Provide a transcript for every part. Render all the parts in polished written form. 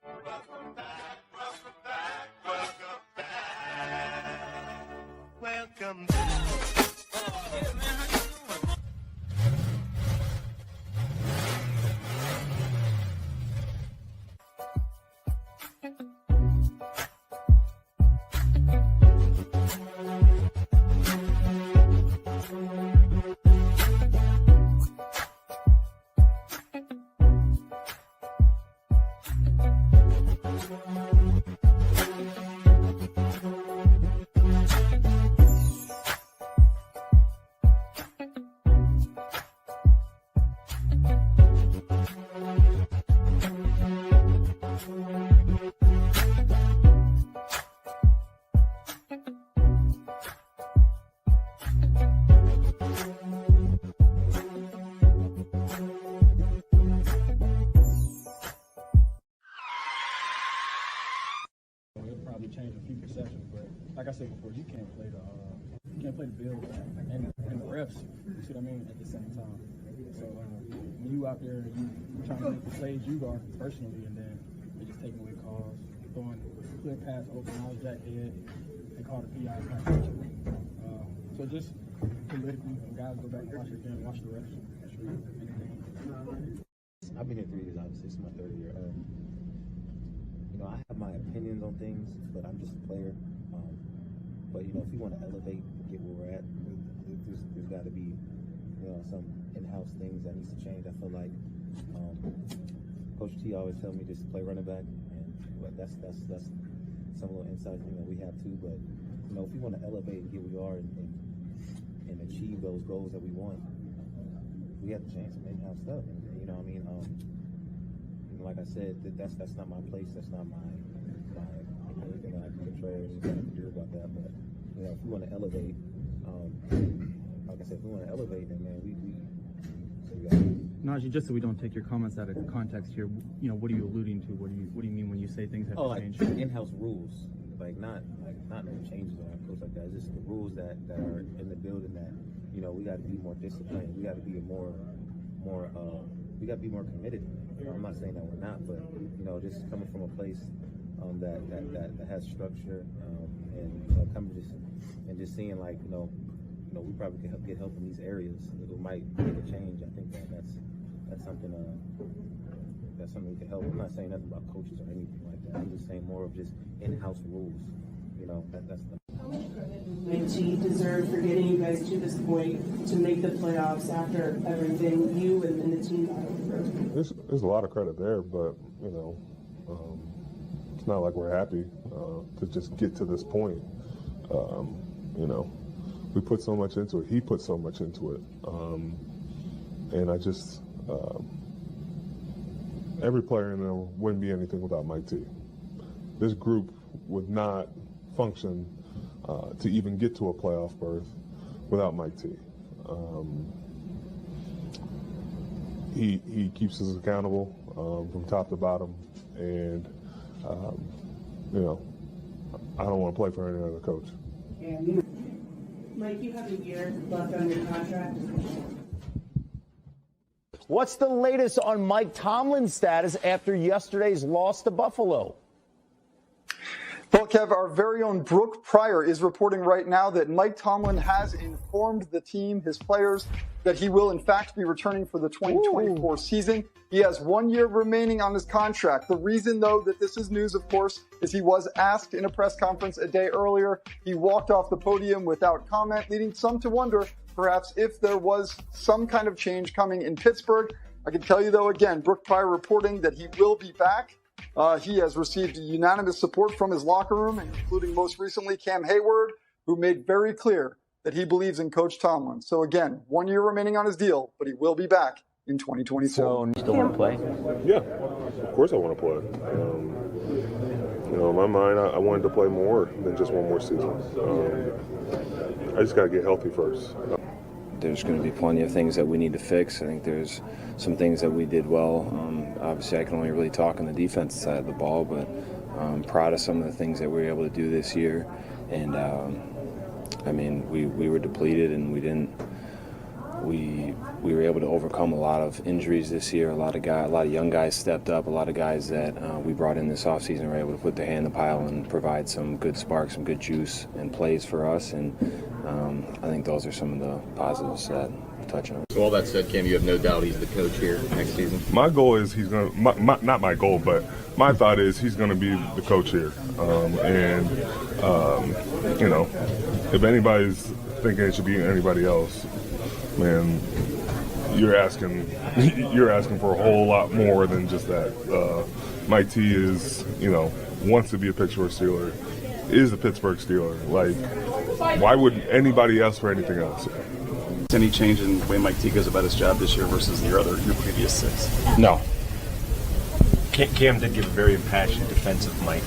Welcome back, welcome back, welcome back. Welcome back. Oh, yeah, man, how you doing? Change a few perceptions, but like I said before, you can't play the bill and the refs. You see what I mean? At the same time. So when you out there, you trying to make the plays you are personally, and then they just taking away calls, throwing a clear pass open. I was back there. They called the PI. So just politically, when guys go back and watch it again, watch the refs. I've been here 3 years. Obviously, it's my third year. You know, I have my opinions on things, but I'm just a player. But, you know, if you want to elevate, get where we're at, there's got to be, you know, some in-house things that needs to change. I feel like Coach T always tell me just play running back, and that's some little insight thing that we have too. But, you know, if we want to elevate and get where we are and achieve those goals that we want, we have to change some in-house stuff. And, you know what I mean? Like I said, that's not my place. That's not my anything that I can control. Anything I can do about that. But you know, if we want to elevate, like I said, if we want to elevate, then man, we Najee, just so we don't take your comments out of context here, you know, what are you alluding to? What do you mean when you say things have to change? Like in-house rules, not no changes or approach like that. It's just the rules that are in the building that, you know, we got to be more disciplined. We got to be we got to be more committed. I'm not saying that we're not, but you know, just coming from a place that has structure, and you know, coming just seeing like you know, we probably can get help in these areas. It might make a change. I think that's something we can help. I'm not saying nothing about coaches or anything like that. I'm just saying more of just in-house rules. You know, that's the. How much credit does Tate deserve for getting you guys to this point to make the playoffs after everything you and the team got over? There's a lot of credit there, but you know, it's not like we're happy to just get to this point. You know, we put so much into it. He put so much into it, and I just every player in there wouldn't be anything without Mike T. This group would not function to even get to a playoff berth without Mike T. He keeps us accountable from top to bottom, and you know, I don't want to play for any other coach. Mike, you have a year left on your contract. What's the latest on Mike Tomlin's status after yesterday's loss to Buffalo? Well, Kev, our very own Brooke Pryor is reporting right now that Mike Tomlin has informed the team, his players, that he will in fact be returning for the 2024 season. He has 1 year remaining on his contract. The reason, though, that this is news, of course, is he was asked in a press conference a day earlier. He walked off the podium without comment, leading some to wonder perhaps if there was some kind of change coming in Pittsburgh. I can tell you, though, again, Brooke Pryor reporting that he will be back. He has received unanimous support from his locker room, including most recently Cam Hayward, who made very clear that he believes in Coach Tomlin. So again, 1 year remaining on his deal, but he will be back in 2024. So, you still want to play? Yeah, of course I want to play. You know, in my mind, I wanted to play more than just one more season. I just got to get healthy first. There's going to be plenty of things that we need to fix. I think there's some things that we did well. Obviously, I can only really talk on the defensive side of the ball, but I'm proud of some of the things that we were able to do this year. And, I mean, we were depleted and we didn't we were able to overcome a lot of injuries this year. A lot of young guys stepped up. A lot of guys that we brought in this offseason were able to put their hand in the pile and provide some good sparks, some good juice and plays for us. And I think those are some of the positives that we touch on. So all that said, Cam, you have no doubt he's the coach here next season? My goal is he's going to, not my goal, but my thought is he's going to be the coach here. You know, if anybody's thinking it should be anybody else, man, you're asking for a whole lot more than just that. Mike T is, you know, wants to be a Pittsburgh Steeler, is a Pittsburgh Steeler. Like, why would anybody ask for anything else? Any change in the way Mike T goes about his job this year versus your previous 6? No. Cam did give a very impassioned defense of Mike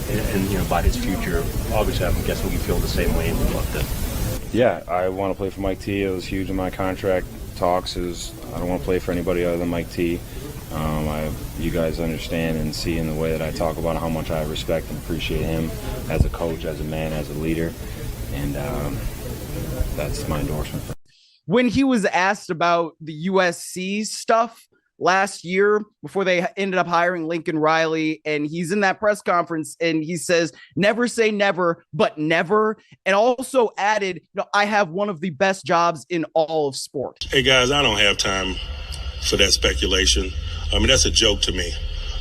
and you know, about his future. Obviously, I'm guessing you feel the same way and would love to. Yeah, I want to play for Mike T. It was huge in my contract talks. I don't want to play for anybody other than Mike T. You guys understand and see in the way that I talk about how much I respect and appreciate him as a coach, as a man, as a leader, and that's my endorsement. When he was asked about the USC stuff last year before they ended up hiring Lincoln Riley, and he's in that press conference and he says, never say never, but never. And also added, you know, I have one of the best jobs in all of sport. Hey guys, I don't have time for that speculation. I mean, that's a joke to me.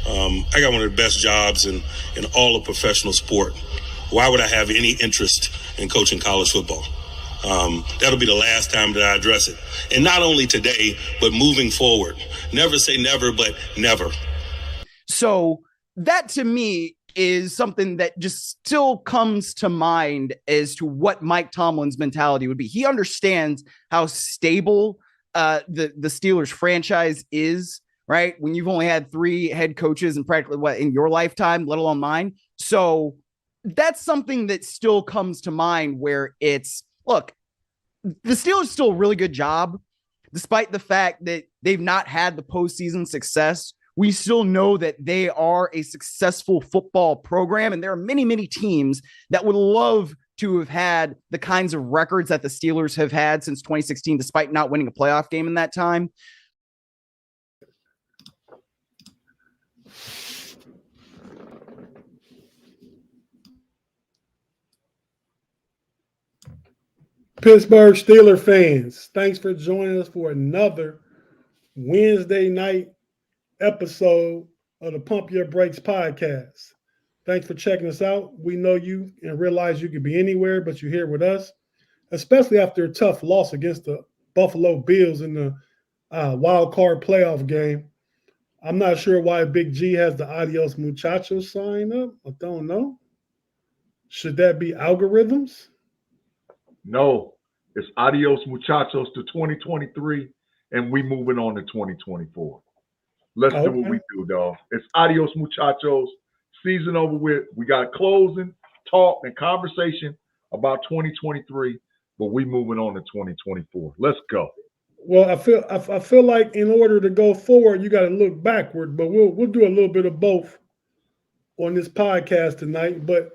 I got one of the best jobs in all of professional sport. Why would I have any interest in coaching college football? That'll be the last time that I address it. And not only today, but moving forward. Never say never, but never. So that to me is something that just still comes to mind as to what Mike Tomlin's mentality would be. He understands how stable the Steelers franchise is, right? When you've only had 3 head coaches and practically in your lifetime, let alone mine. So that's something that still comes to mind where it's, look, the Steelers still a really good job, despite the fact that they've not had the postseason success. We still know that they are a successful football program, and there are many, many teams that would love to have had the kinds of records that the Steelers have had since 2016, despite not winning a playoff game in that time. Pittsburgh Steelers fans, thanks for joining us for another Wednesday night episode of the Pump Your Brakes podcast. Thanks for checking us out. We know you and realize you could be anywhere, but you're here with us, especially after a tough loss against the Buffalo Bills in the wild card playoff game. I'm not sure why Big G has the Adios Muchachos sign up. I don't know. Should that be algorithms? No, it's adios muchachos to 2023, and we moving on to 2024. Let's do what we do, dog. It's adios muchachos. Season over with. We got closing, talk, and conversation about 2023, but we moving on to 2024. Let's go. Well, I feel like in order to go forward, you got to look backward, but we'll do a little bit of both on this podcast tonight. But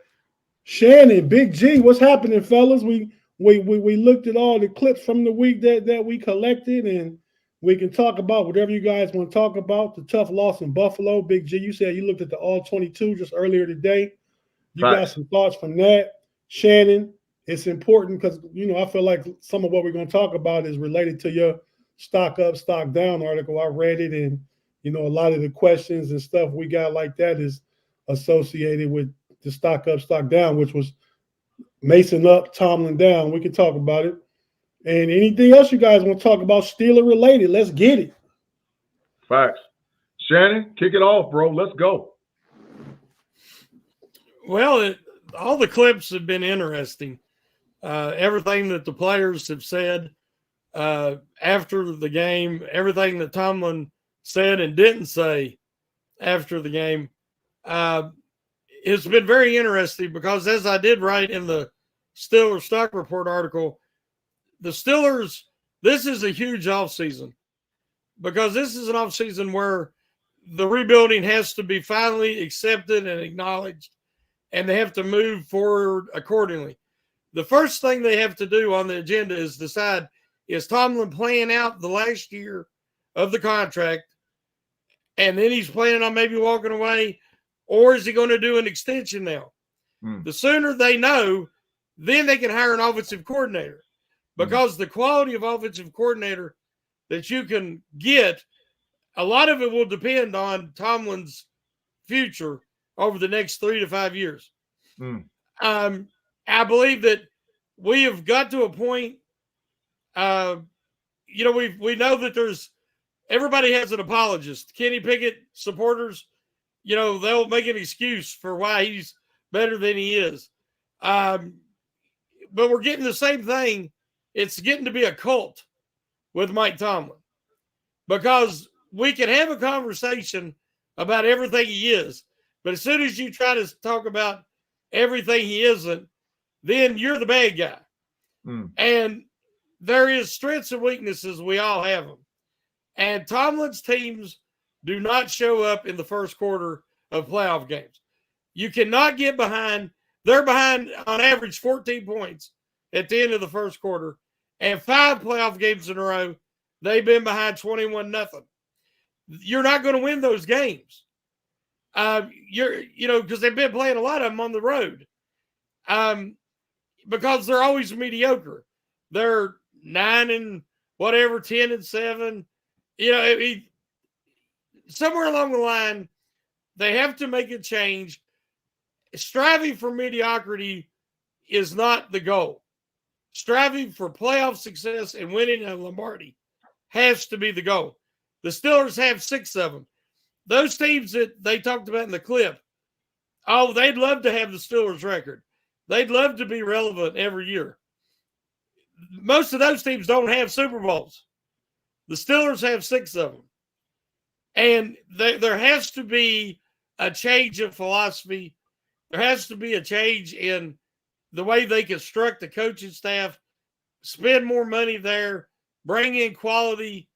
Shannon, Big G, what's happening, fellas? We looked at all the clips from the week that we collected, and we can talk about whatever you guys want to talk about. The tough loss in Buffalo. Big G, you said you looked at the All-22 just earlier today. You got some thoughts from that. Shannon, it's important because, you know, I feel like some of what we're going to talk about is related to your stock up, stock down article. I read it, and, you know, a lot of the questions and stuff we got like that is associated with the stock up, stock down, which was Mason up, Tomlin down. We can talk about it. And anything else you guys want to talk about Steeler related, let's get it. Facts. Shannon, kick it off, bro. Let's go. Well, all the clips have been interesting. Everything that the players have said after the game, everything that Tomlin said and didn't say after the game, it's been very interesting because, as I did write in the Steelers Stock Report article, the Steelers, this is a huge offseason because this is an offseason where the rebuilding has to be finally accepted and acknowledged, and they have to move forward accordingly. The first thing they have to do on the agenda is decide is Tomlin playing out the last year of the contract, and then he's planning on maybe walking away, or is he going to do an extension now? The sooner they know, then they can hire an offensive coordinator, because the quality of offensive coordinator that you can get, a lot of it will depend on Tomlin's future over the next 3 to 5 years. I believe that we have got to a point, we know that everybody has an apologist. Kenny Pickett supporters, they'll make an excuse for why he's better than he is. But we're getting the same thing. It's getting to be a cult with Mike Tomlin, because we can have a conversation about everything he is, but as soon as you try to talk about everything he isn't, then you're the bad guy. And there is strengths and weaknesses. We all have them. And Tomlin's teams do not show up in the first quarter of playoff games. You cannot get behind. They're behind on average 14 points at the end of the first quarter. And 5 playoff games in a row, they've been behind 21-0. You're not going to win those games. Because they've been playing a lot of them on the road. Because they're always mediocre. They're 9-10-7. Somewhere along the line, they have to make a change. Striving for mediocrity is not the goal. Striving for playoff success and winning a Lombardi has to be the goal. The Steelers have 6 of them. Those teams that they talked about in the clip, they'd love to have the Steelers record. They'd love to be relevant every year. Most of those teams don't have Super Bowls. The Steelers have 6 of them. And there has to be a change of philosophy. There has to be a change in the way they construct the coaching staff, spend more money there, bring in quality,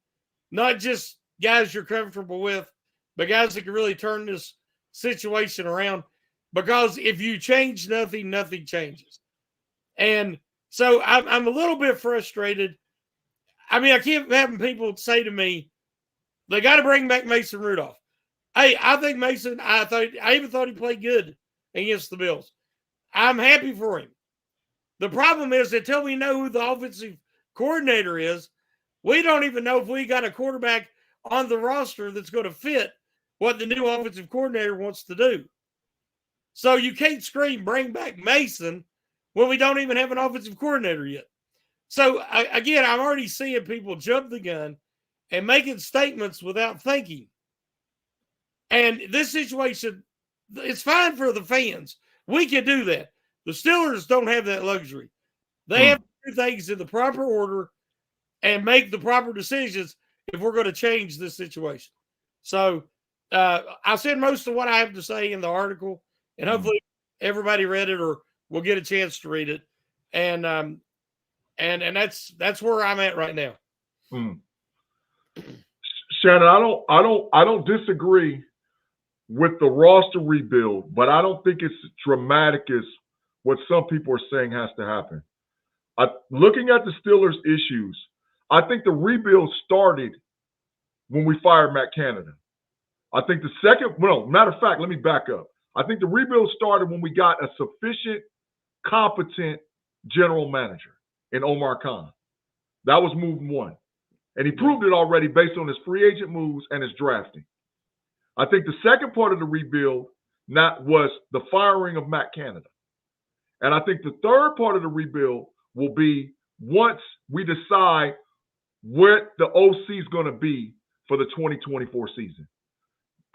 not just guys you're comfortable with, but guys that can really turn this situation around. Because if you change nothing, nothing changes. And so I'm a little bit frustrated. I mean, I keep having people say to me, they got to bring back Mason Rudolph. Hey, I think Mason, I even thought he played good against the Bills. I'm happy for him. The problem is, until we know who the offensive coordinator is, we don't even know if we got a quarterback on the roster that's going to fit what the new offensive coordinator wants to do. So you can't scream, bring back Mason, when we don't even have an offensive coordinator yet. So, again, I'm already seeing people jump the gun and making statements without thinking. And this situation, it's fine for the fans. We can do that. The Steelers don't have that luxury. They have to do things in the proper order and make the proper decisions if we're going to change this situation. So I said most of what I have to say in the article, and hopefully everybody read it or will get a chance to read it. And that's where I'm at right now. Shannon, I don't disagree with the roster rebuild, but I don't think it's dramatic as what some people are saying has to happen. Looking at the Steelers' issues, I think the rebuild started when we fired Matt Canada. I think matter of fact, let me back up. I think the rebuild started when we got a sufficient, competent general manager in Omar Khan. That was move 1. And he proved it already based on his free agent moves and his drafting. I think the second part of the rebuild was the firing of Matt Canada. And I think the third part of the rebuild will be once we decide what the OC is going to be for the 2024 season.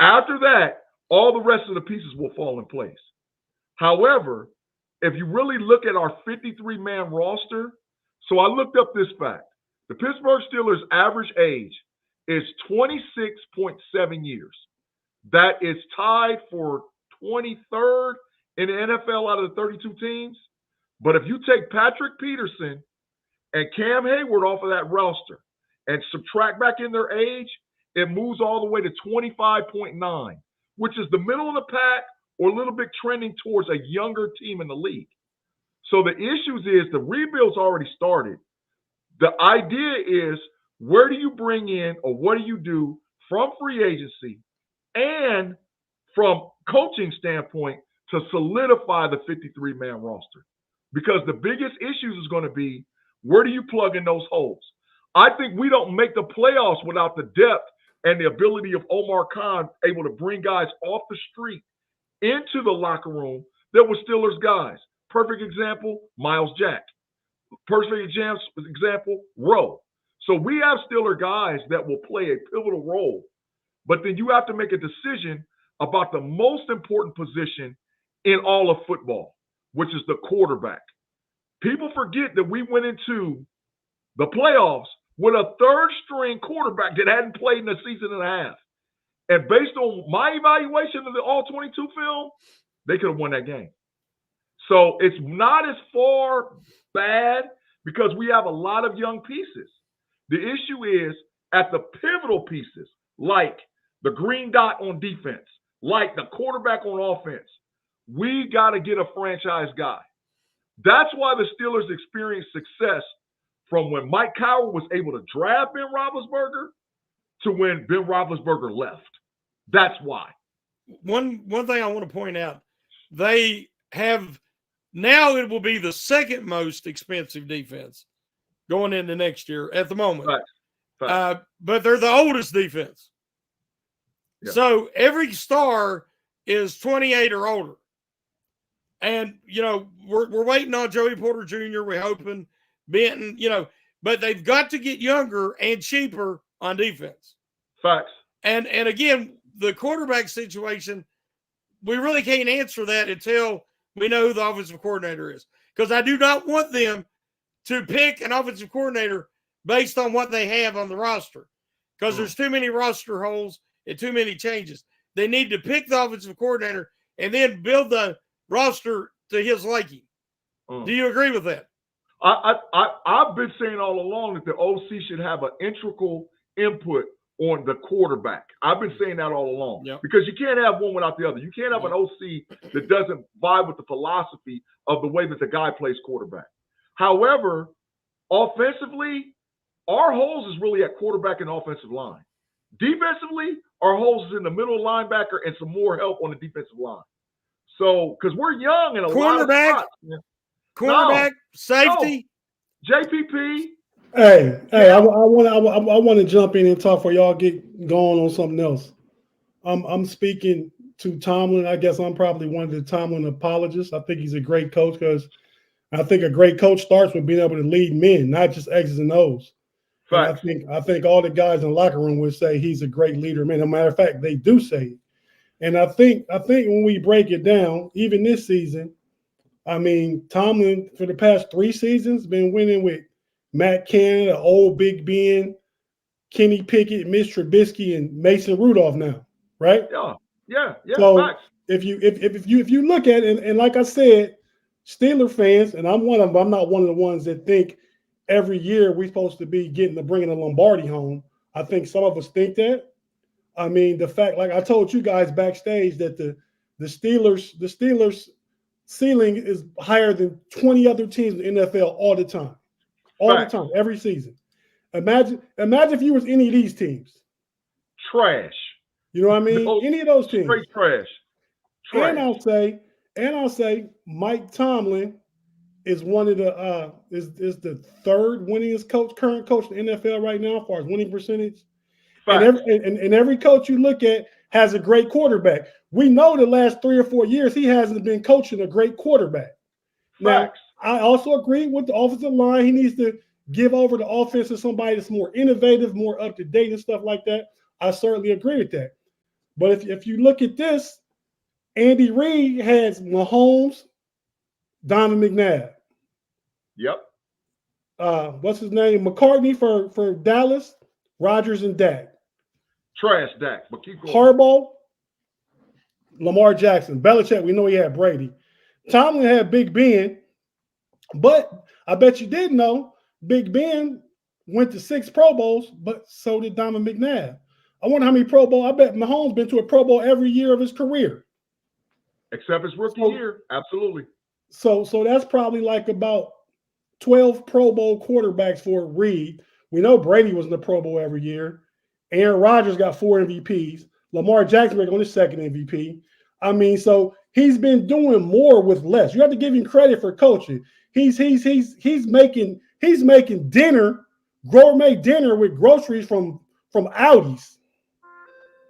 After that, all the rest of the pieces will fall in place. However, if you really look at our 53-man roster, so I looked up this fact. The Pittsburgh Steelers' average age is 26.7 years. That is tied for 23rd in the NFL out of the 32 teams. But if you take Patrick Peterson and Cam Hayward off of that roster and subtract back in their age, it moves all the way to 25.9, which is the middle of the pack or a little bit trending towards a younger team in the league. So the issues is the rebuild's already started. The idea is, where do you bring in, or what do you do from free agency and from coaching standpoint to solidify the 53-man roster? Because the biggest issues is going to be, where do you plug in those holes? I think we don't make the playoffs without the depth and the ability of Omar Khan able to bring guys off the street into the locker room that were Steelers guys. Perfect example, Miles Jack. Perfect example, Rowe. So we have Steeler guys that will play a pivotal role, but then you have to make a decision about the most important position in all of football, which is the quarterback. People forget that we went into the playoffs with a third-string quarterback that hadn't played in a season and a half. And based on my evaluation of the All-22 film, they could have won that game. So it's not as far bad because we have a lot of young pieces. The issue is at the pivotal pieces, like the green dot on defense, like the quarterback on offense, we got to get a franchise guy. That's why the Steelers experienced success from when Mike Cowher was able to draft Ben Roethlisberger to when Ben Roethlisberger left. That's why. One thing I want to point out, they have now, it will be the second most expensive defense going into next year at the moment. Right. But they're the oldest defense. Yeah. So every star is 28 or older. And, we're waiting on Joey Porter Jr. We're hoping Benton, but they've got to get younger and cheaper on defense. Facts. And again, the quarterback situation, we really can't answer that until we know who the offensive coordinator is. Because I do not want them to pick an offensive coordinator based on what they have on the roster. Because there's too many roster holes and too many changes. They need to pick the offensive coordinator and then build the roster to his liking. Do you agree with that? I've been saying all along that the OC should have an integral input on the quarterback. I've been saying that all along. Yep. Because you can't have one without the other. You can't have an OC that doesn't vibe with the philosophy of the way that the guy plays quarterback. However, offensively, our holes is really at quarterback and offensive line. Defensively, our holes is in the middle linebacker and some more help on the defensive line. So, because we're young and a lot of spots. Cornerback, safety, JPP. Hey, I want to jump in and talk before y'all get going on something else. I'm speaking to Tomlin. I guess I'm probably one of the Tomlin apologists. I think he's a great coach because I think a great coach starts with being able to lead men, not just X's and O's. I think all the guys in the locker room would say he's a great leader, man. As a matter of fact, they do say it. And I think when we break it down, even this season, I mean, Tomlin for the past 3 seasons been winning with Matt Canada, old Big Ben, Kenny Pickett, Mitch Trubisky, and Mason Rudolph now, right? Yeah. So facts. if you look at it, and like I said, Steeler fans, and I'm one of them. I'm not one of the ones that think every year we're supposed to be bringing a Lombardi home. I think some of us think that. I mean, the fact, like I told you guys backstage, that the Steelers ceiling is higher than 20 other teams in the NFL all the time. The time, every season. Imagine if you was any of these teams. Trash. You know what I mean? Any of those teams. Straight trash. And I'll say Mike Tomlin is one of the is the third winningest current coach in the NFL right now as far as winning percentage. And every coach you look at has a great quarterback. We know the last 3 or 4 years he hasn't been coaching a great quarterback. Now, I also agree with the offensive line. He needs to give over the offense to somebody that's more innovative, more up to date and stuff like that. I certainly agree with that. But if you look at this, Andy Reid has Mahomes, Donovan McNabb. Yep. What's his name? McCartney for Dallas, Rodgers and Dak. Trash Dak, but keep going. Harbaugh, Lamar Jackson. Belichick, we know he had Brady. Tomlin had Big Ben, but I bet you didn't know Big Ben went to 6 Pro Bowls, but so did Donovan McNabb. I wonder how many Pro Bowl. I bet Mahomes been to a Pro Bowl every year of his career. Except his rookie year. Absolutely. So that's probably like about 12 Pro Bowl quarterbacks for Reed. We know Brady was in the Pro Bowl every year. Aaron Rodgers got 4 MVPs. Lamar Jackson on his second MVP. I mean, so he's been doing more with less. You have to give him credit for coaching. He's making dinner, gourmet dinner with groceries from Aldi's.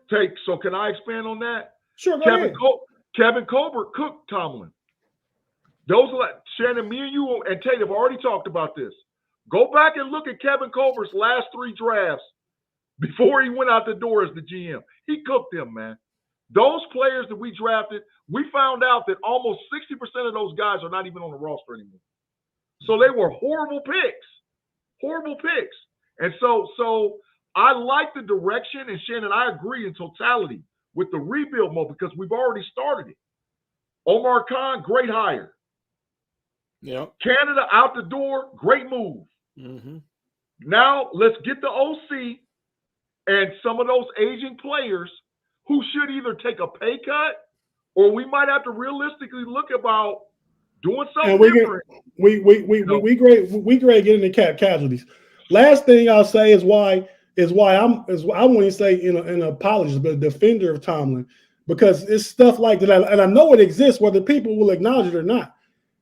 Tate, so can I expand on that? Sure, go ahead. Kevin Colbert cooked Tomlin. Those are like Shannon, me and you and Tate have already talked about this. Go back and look at Kevin Colbert's last 3 drafts before he went out the door as the GM. He cooked them, man. Those players that we drafted, we found out that almost 60% of those guys are not even on the roster anymore. So they were horrible picks. Horrible picks. And so I like the direction, and Shannon, I agree in totality with the rebuild mode because we've already started it. Omar Khan, great hire. Yeah. Canada out the door, great move. Mm-hmm. Now let's get the OC and some of those aging players who should either take a pay cut or we might have to realistically look about doing something different. We grade getting the casualties. Last thing I'll say is why I won't even say in an apologist, but a defender of Tomlin, because it's stuff like that, and I know it exists, whether people will acknowledge it or not.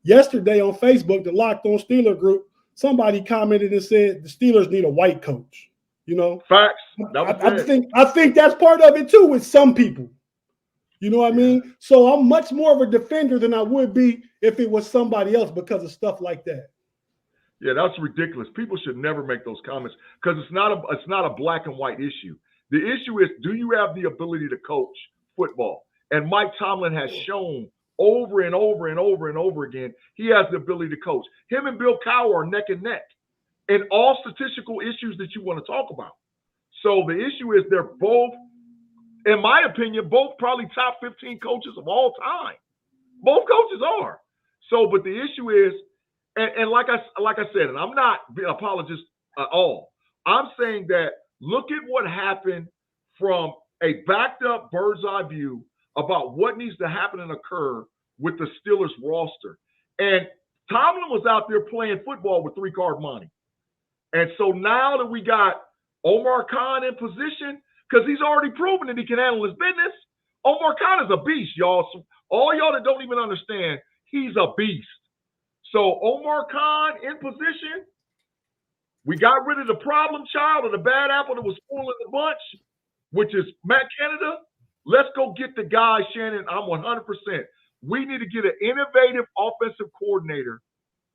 Yesterday on Facebook, the Locked On Steeler group, somebody commented and said the Steelers need a white coach. You know, facts. I think that's part of it too with some people. You know what I mean? So I'm much more of a defender than I would be if it was somebody else because of stuff like that. Yeah, that's ridiculous. People should never make those comments because it's not a black and white issue. The issue is, do you have the ability to coach football? And Mike Tomlin has shown over and over and over and over again he has the ability to coach. Him and Bill Cowher are neck and neck in all statistical issues that you want to talk about. So the issue is they're both, in my opinion, both probably top 15 coaches of all time. Both coaches are. So, but the issue is, and like I said, and I'm not being an apologist at all. I'm saying that look at what happened from a backed up bird's eye view about what needs to happen and occur with the Steelers roster. And Tomlin was out there playing football with 3-card money. And so now that we got Omar Khan in position, because he's already proven that he can handle his business. Omar Khan is a beast, y'all. So all y'all that don't even understand, he's a beast. So Omar Khan in position. We got rid of the problem child or the bad apple that was spoiling the bunch, which is Matt Canada. Let's go get the guy, Shannon. I'm 100%. We need to get an innovative offensive coordinator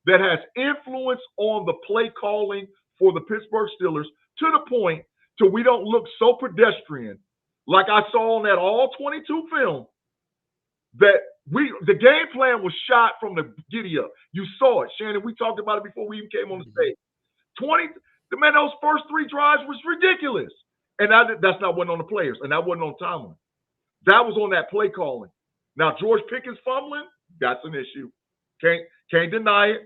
that has influence on the play calling for the Pittsburgh Steelers to the point till we don't look so pedestrian like I saw on that all 22 film that the game plan was shot from the giddy up. You saw it, Shannon. We talked about it before we even came on the stage. Those first 3 drives was ridiculous. And that's not wasn't on the players, and that wasn't on Tomlin. That was on that play calling. Now, George Pickens fumbling, that's an issue. Can't deny it.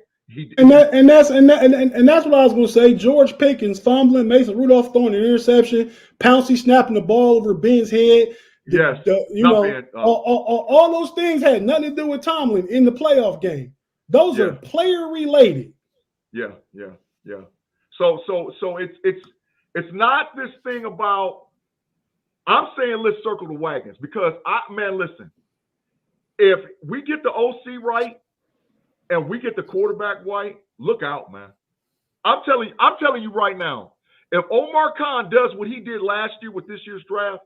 And that's what I was going to say. George Pickens fumbling, Mason Rudolph throwing an interception, Pouncey snapping the ball over Ben's head. All those things had nothing to do with Tomlin in the playoff game. Those are player related. Yeah. So it's not this thing about. I'm saying let's circle the wagons because listen. If we get the OC right and we get the quarterback right, look out, man. I'm telling you right now, if Omar Khan does what he did last year with this year's draft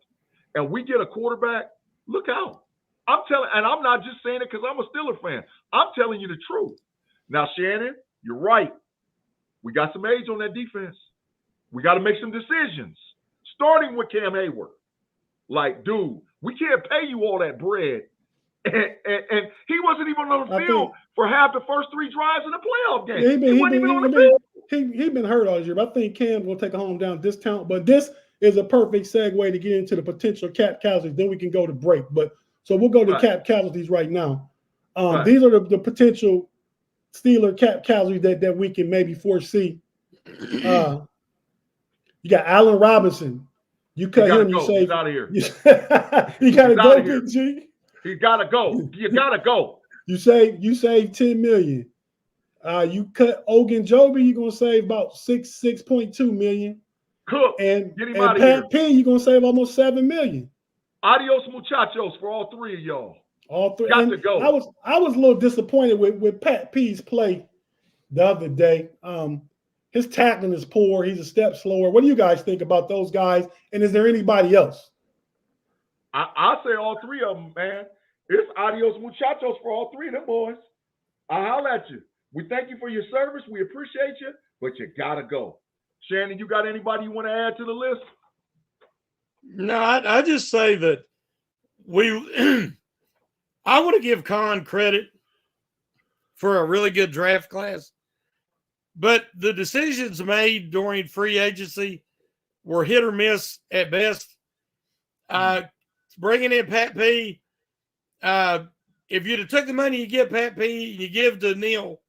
and we get a quarterback, look out. And I'm not just saying it because I'm a Steeler fan. I'm telling you the truth. Now, Shannon, you're right. We got some age on that defense. We got to make some decisions, starting with Cam Hayward. Like, dude, we can't pay you all that bread. And he wasn't even on the field for half the first 3 drives in the playoff game. He wasn't even on the field. He's been hurt all year, but I think Cam's going to take a home down discount. But this is a perfect segue to get into the potential cap casualties. Then we can go to break. So we'll go to cap casualties right now. These are the potential Steeler cap casualties that we can maybe foresee. You got Allen Robinson. You cut him. You say he's out of here. You got to go, Big G. He gotta go. You gotta go. You save $10 million. You cut Ogunjobi, you're gonna save about $6.2 million. Cook, and get him out of Pat here. P, you're gonna save almost $7 million. Adios, muchachos, for all three of y'all. All three. Got to go. I was a little disappointed with Pat P's play the other day. His tackling is poor. He's a step slower. What do you guys think about those guys? And is there anybody else? I say all three of them, man. It's adios, muchachos, for all three of them boys. I'll holler at you. We thank you for your service. We appreciate you, but you gotta go. Shannon, you got anybody you want to add to the list? No, I just say that I want to give Khan credit for a really good draft class, but the decisions made during free agency were hit or miss at best. Bringing in Pat P, if you'd have took the money you give Pat P, you give to Neal,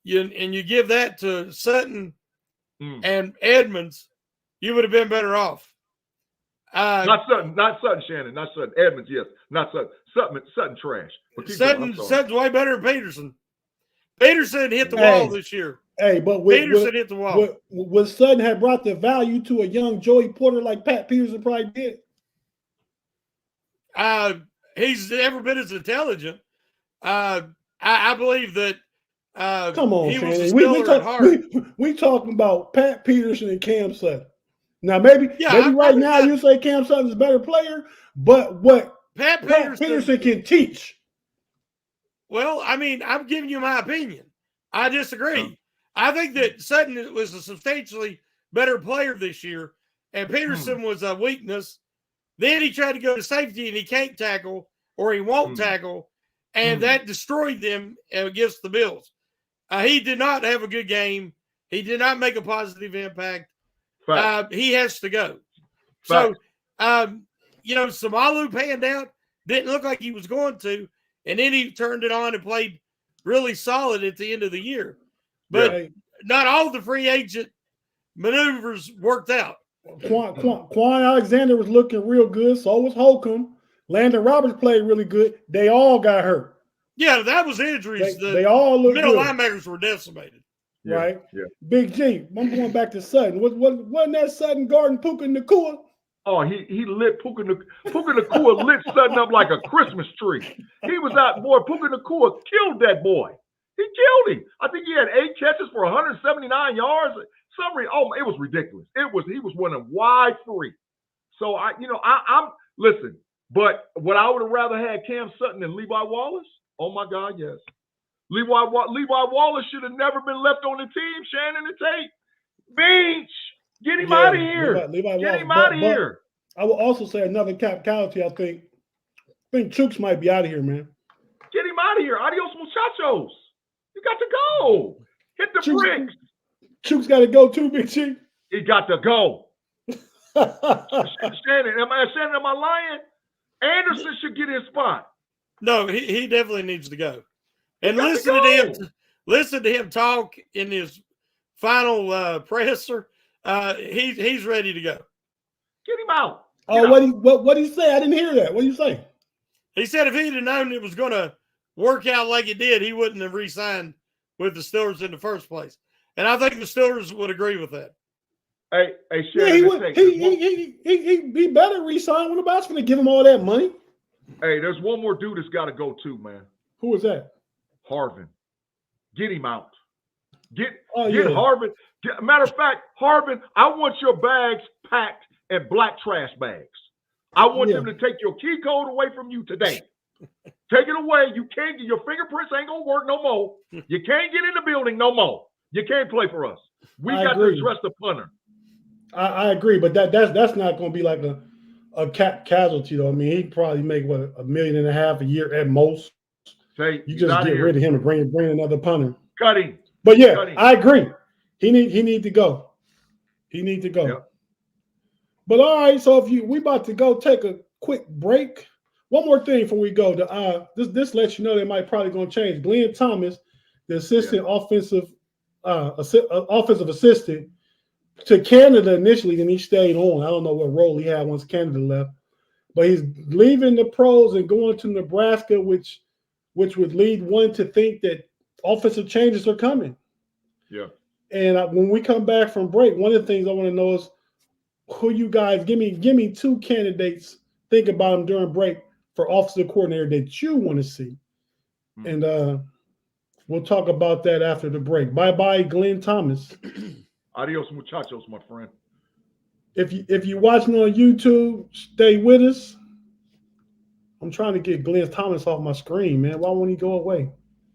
and you give that to Sutton and Edmonds, you would have been better off. Not Sutton, Shannon, not Sutton. Edmonds, yes, not Sutton. Sutton trash. Sutton's way better than Peterson. Peterson hit the wall this year. Hey, but Peterson hit the wall. Would Sutton have brought the value to a young Joey Porter like Pat Peterson probably did? He's every bit as intelligent. I believe that. Come on, he Shannon. was a Steeler at heart. We talking about Pat Peterson and Cam Sutton. Now, maybe right now you say Cam Sutton's a better player, but what Pat Peterson can teach. Well, I mean, I'm giving you my opinion. I disagree. I think that Sutton was a substantially better player this year, and Peterson was a weakness. Then he tried to go to safety, and he can't tackle, or he won't tackle, and that destroyed them against the Bills. He did not have a good game. He did not make a positive impact. He has to go. So, Samalu panned out. Didn't look like he was going to. And then he turned it on and played really solid at the end of the year. But not all the free agent maneuvers worked out. Quan Alexander was looking real good. So was Holcomb. Landon Roberts played really good. They all got hurt. Yeah, that was injuries. They all look middle good. Linebackers were decimated. Right? Yeah. Big G. I'm going back to Sutton. Wasn't that Sutton guarding Puka Nacua? Oh, he lit Puka Nacua lit Sutton up like a Christmas tree. He was out, boy. Puka Nacua killed that boy. He killed him. I think he had 8 catches for 179 yards. It was ridiculous. He was running wide free. So I'm listen. But what I would have rather had Cam Sutton than Levi Wallace. Oh my God, yes. Levi Wallace should have never been left on the team. Shannon and Tate, Beach, get him out of here. Get him out of here. I will also say another casualty. I think Chooks might be out of here, man. Get him out of here. Adios, muchachos. You got to go. Hit the bricks. Chooks got to go too, Big G. He got to go. Shannon, am I lying? Anderson should get his spot. No, he definitely needs to go. And listen to him talk in his final presser. He's ready to go. Get him out. What did he say? I didn't hear that. What did you say? He said if he'd have known it was going to work out like it did, he wouldn't have re-signed with the Steelers in the first place. And I think the Steelers would agree with that. Hey, Shannon, he better re-sign. When about going to give him all that money? Hey, there's one more dude that's got to go too, man. Who is that? Harvin. Get him out. Get yeah. Harvin. Matter of fact, Harvin, I want your bags packed in black trash bags. I want them to take your key code away from you today. Take it away. You can't. Your fingerprints ain't gonna work no more. You can't get in the building no more. You can't play for us. We got to address the punter. I agree, but that's not going to be like a casualty though. I mean, he'd probably make $1.5 million a year at most. You just get rid of him and bring another punter. Cut him. But yeah, I agree. He need to go. He needs to go. Yep. But all right, so we about to go take a quick break. One more thing before we go. This lets you know they might probably going to change. Glenn Thomas, the assistant offensive assistant to Canada initially, then he stayed on. I don't know what role he had once Canada left, but he's leaving the pros and going to Nebraska, which would lead one to think that offensive changes are coming. Yeah. And when we come back from break, one of the things I want to know is who you guys give me 2 candidates. Think about them during break for offensive coordinator that you want to see. And we'll talk about that after the break. Bye-bye, Glenn Thomas. Adios, muchachos, my friend. If you're watching on YouTube, stay with us. I'm trying to get Glenn Thomas off my screen, man. Why won't he go away?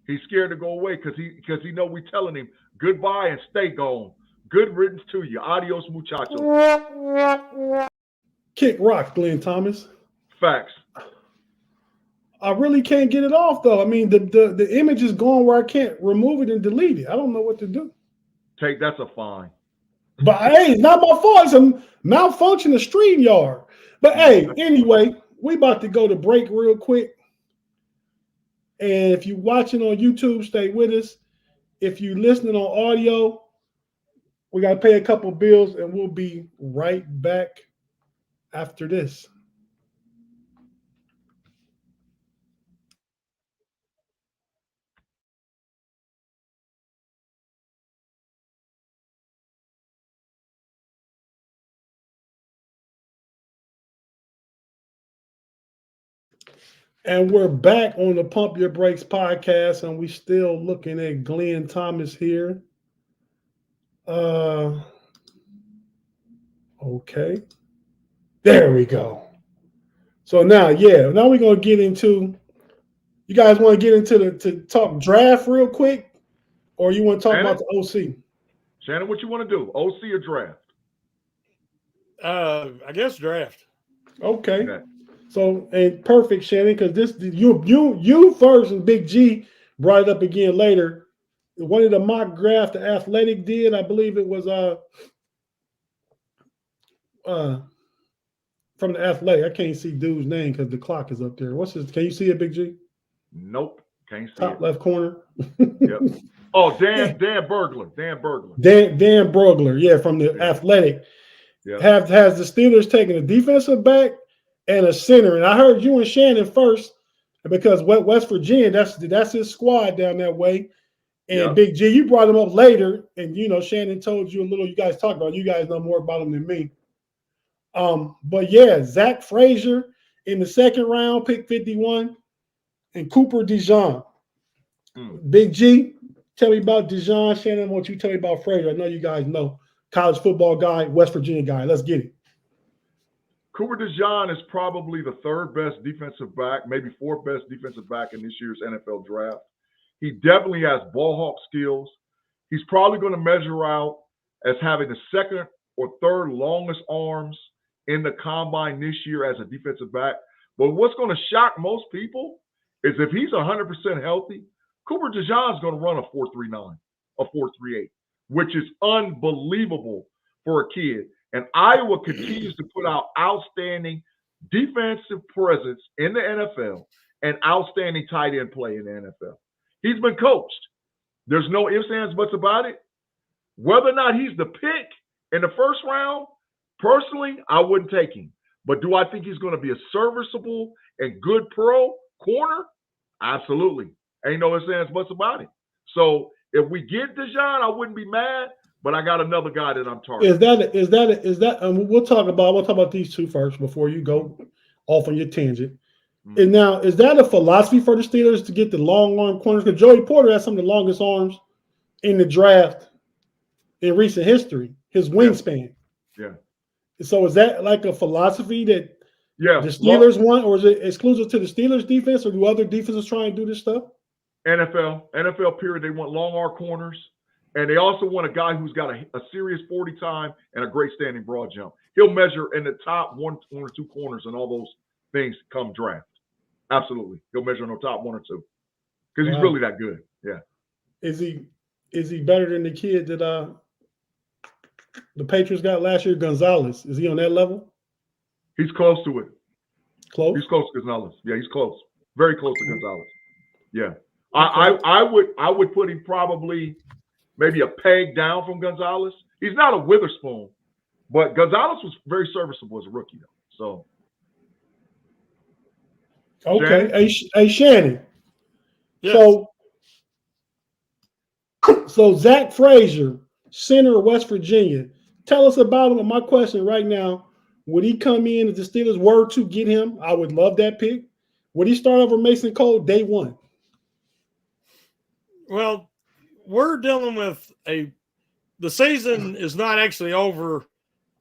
He's scared to go away because he know we telling him goodbye and stay gone. Good riddance to you. Adios, muchachos. Kick rocks, Glenn Thomas. Facts. I really can't get it off, though. I mean, the image is gone where I can't remove it and delete it. I don't know what to do. Tate, that's a fine. But hey, it's not my fault. It's a malfunction of StreamYard. But hey, anyway, we about to go to break real quick. And if you're watching on YouTube, stay with us. If you're listening on audio, we got to pay a couple bills, and we'll be right back after this. And we're back on the Pump Your Brakes podcast, and we still looking at Glenn Thomas here. Okay. There we go. So now we're going to get into, you guys want to get into to talk draft real quick, or you want to talk about the OC? Shannon, what you want to do? OC or draft? I guess draft. Okay. So, and perfect, Shannon, because this you first and Big G brought it up again later. One of the mock draft the Athletic did, I believe it was from the Athletic. I can't see dude's name because the clock is up there. What's his? Can you see it, Big G? Nope, can't see Top it. left corner. Yep. Oh, Dan Burglar. Dan Brugler, yeah, from the Athletic. Yeah. Has the Steelers taking a defensive back and a center? And I heard you and Shannon first, because West Virginia, that's his squad down that way. And Big G, you brought him up later, and Shannon told you a little. You guys talked about it. You guys know more about him than me. But yeah, Zach Frazier in the second round, pick 51, and Cooper DeJean. Big G, tell me about DeJean. Shannon, what you tell me about Frazier? I know you guys know. College football guy, West Virginia guy. Let's get it. Cooper DeJean is probably the third best defensive back, maybe fourth best defensive back in this year's NFL draft. He definitely has ball hawk skills. He's probably going to measure out as having the second or third longest arms in the combine this year as a defensive back. But what's going to shock most people is if he's 100% healthy, Cooper DeJean is going to run a 4.39, a 4.38, which is unbelievable for a kid. And Iowa continues to put out outstanding defensive presence in the NFL and outstanding tight end play in the NFL. He's been coached. There's no ifs, ands, buts about it. Whether or not he's the pick in the first round, personally, I wouldn't take him. But do I think he's going to be a serviceable and good pro corner? Absolutely. Ain't no ifs, ands, buts about it. So if we get DeJean, I wouldn't be mad. But I got another guy that I'm targeting. Is that? We'll talk about these two first before you go off on your tangent. And now, is that a philosophy for the Steelers to get the long arm corners? Because Joey Porter has some of the longest arms in the draft in recent history. His wingspan. Yeah. So is that like a philosophy that the Steelers want, or is it exclusive to the Steelers defense, or do other defenses try and do this stuff? NFL period. They want long arm corners. And they also want a guy who's got a serious 40 time and a great standing broad jump. He'll measure in the top one or two corners and all those things come draft. Absolutely. He'll measure in the top one or two because he's really that good. Yeah. Is he better than the kid that the Patriots got last year, Gonzalez? Is he on that level? He's close to it. Close? He's close to Gonzalez. Yeah, he's close. Very close to Gonzalez. Yeah. I would put him probably maybe a peg down from Gonzalez. He's not a Witherspoon, but Gonzalez was very serviceable as a rookie, though. So, okay, Shannon. Yes. So, So Zach Frazier, center of West Virginia. Tell us about him. And my question right now, would he come in if the Steelers were to get him? I would love that pick. Would he start over Mason Cole day one? Well, we're dealing with the season is not actually over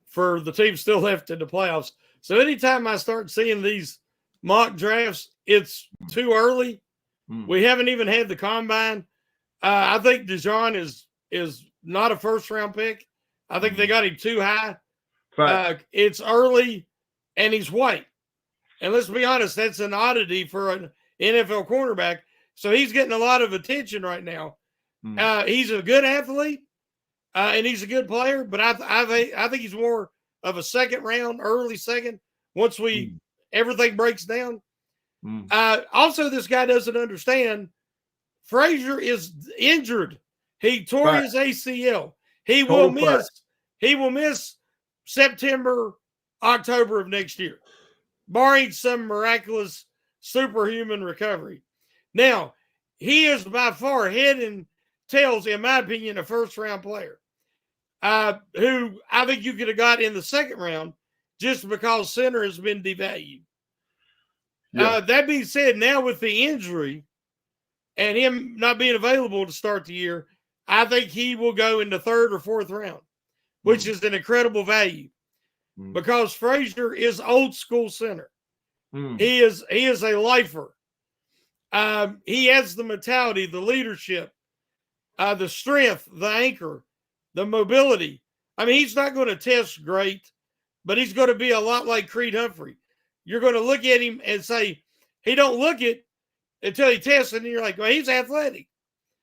for the team still left in the playoffs. So anytime I start seeing these mock drafts, it's too early. We haven't even had the combine. I think Dijon is not a first-round pick. I think they got him too high. It's early, and he's white. And let's be honest, that's an oddity for an NFL cornerback. So he's getting a lot of attention right now. He's a good athlete, and he's a good player, but I think he's more of a second round, early second, once everything breaks down. Also, this guy doesn't understand Frazier is injured. He tore his ACL. He will miss September, October of next year, barring some miraculous superhuman recovery. Now, he is by far head and tails, in my opinion, a first-round player who I think you could have got in the second round just because center has been devalued. That being said, now with the injury and him not being available to start the year, I think he will go in the third or fourth round, which is an incredible value because Frazier is old school center. He is a lifer. He has the mentality, the leadership, the strength, the anchor, the mobility. I mean, he's not going to test great, but he's going to be a lot like Creed Humphrey. You're going to look at him and say, he don't look it until he tests, and you're like, well, he's athletic.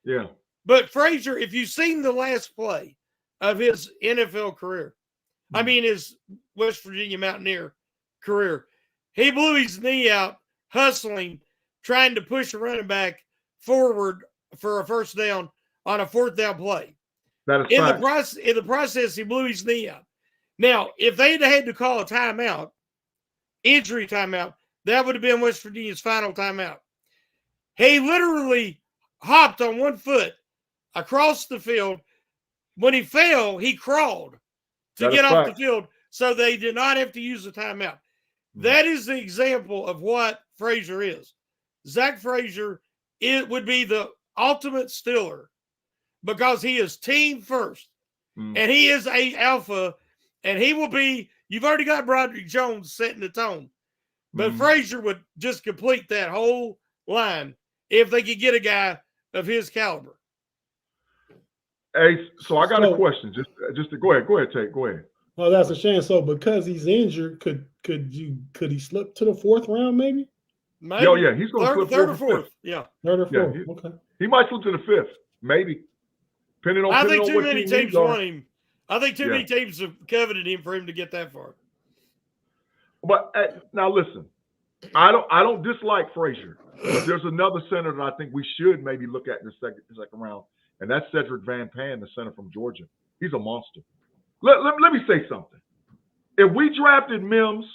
Yeah. But Frazier, if you've seen the last play of his NFL career, I mean his West Virginia Mountaineer career, he blew his knee out hustling, trying to push a running back forward for a first down on a fourth down play. That is in the process, he blew his knee out. Now, if they'd had to call a timeout, injury timeout, that would have been West Virginia's final timeout. He literally hopped on one foot across the field. When he fell, he crawled to get off the field, so they did not have to use the timeout. That is the example of what Frazier is. Zach Frazier would be the ultimate Steeler because he is team first, and he is a alpha, and he will be. You've already got Broderick Jones setting the tone, but Frazier would just complete that whole line if they could get a guy of his caliber. Hey, so I got a question. Just to go ahead, Tate. Go ahead. Well, that's a shame. So because he's injured, could he slip to the fourth round maybe? Maybe. Oh yeah, he's going to slip third or fourth. Yeah, third or fourth. Yeah, okay. He might slip to the fifth, maybe. Depending on. I think too many teams want him. I think too many teams have coveted him for him to get that far. But now listen, I don't dislike Frazier. There's another center that I think we should maybe look at in the second round, and that's Cedric Van Pan, the center from Georgia. He's a monster. Let me say something. If we drafted Mims,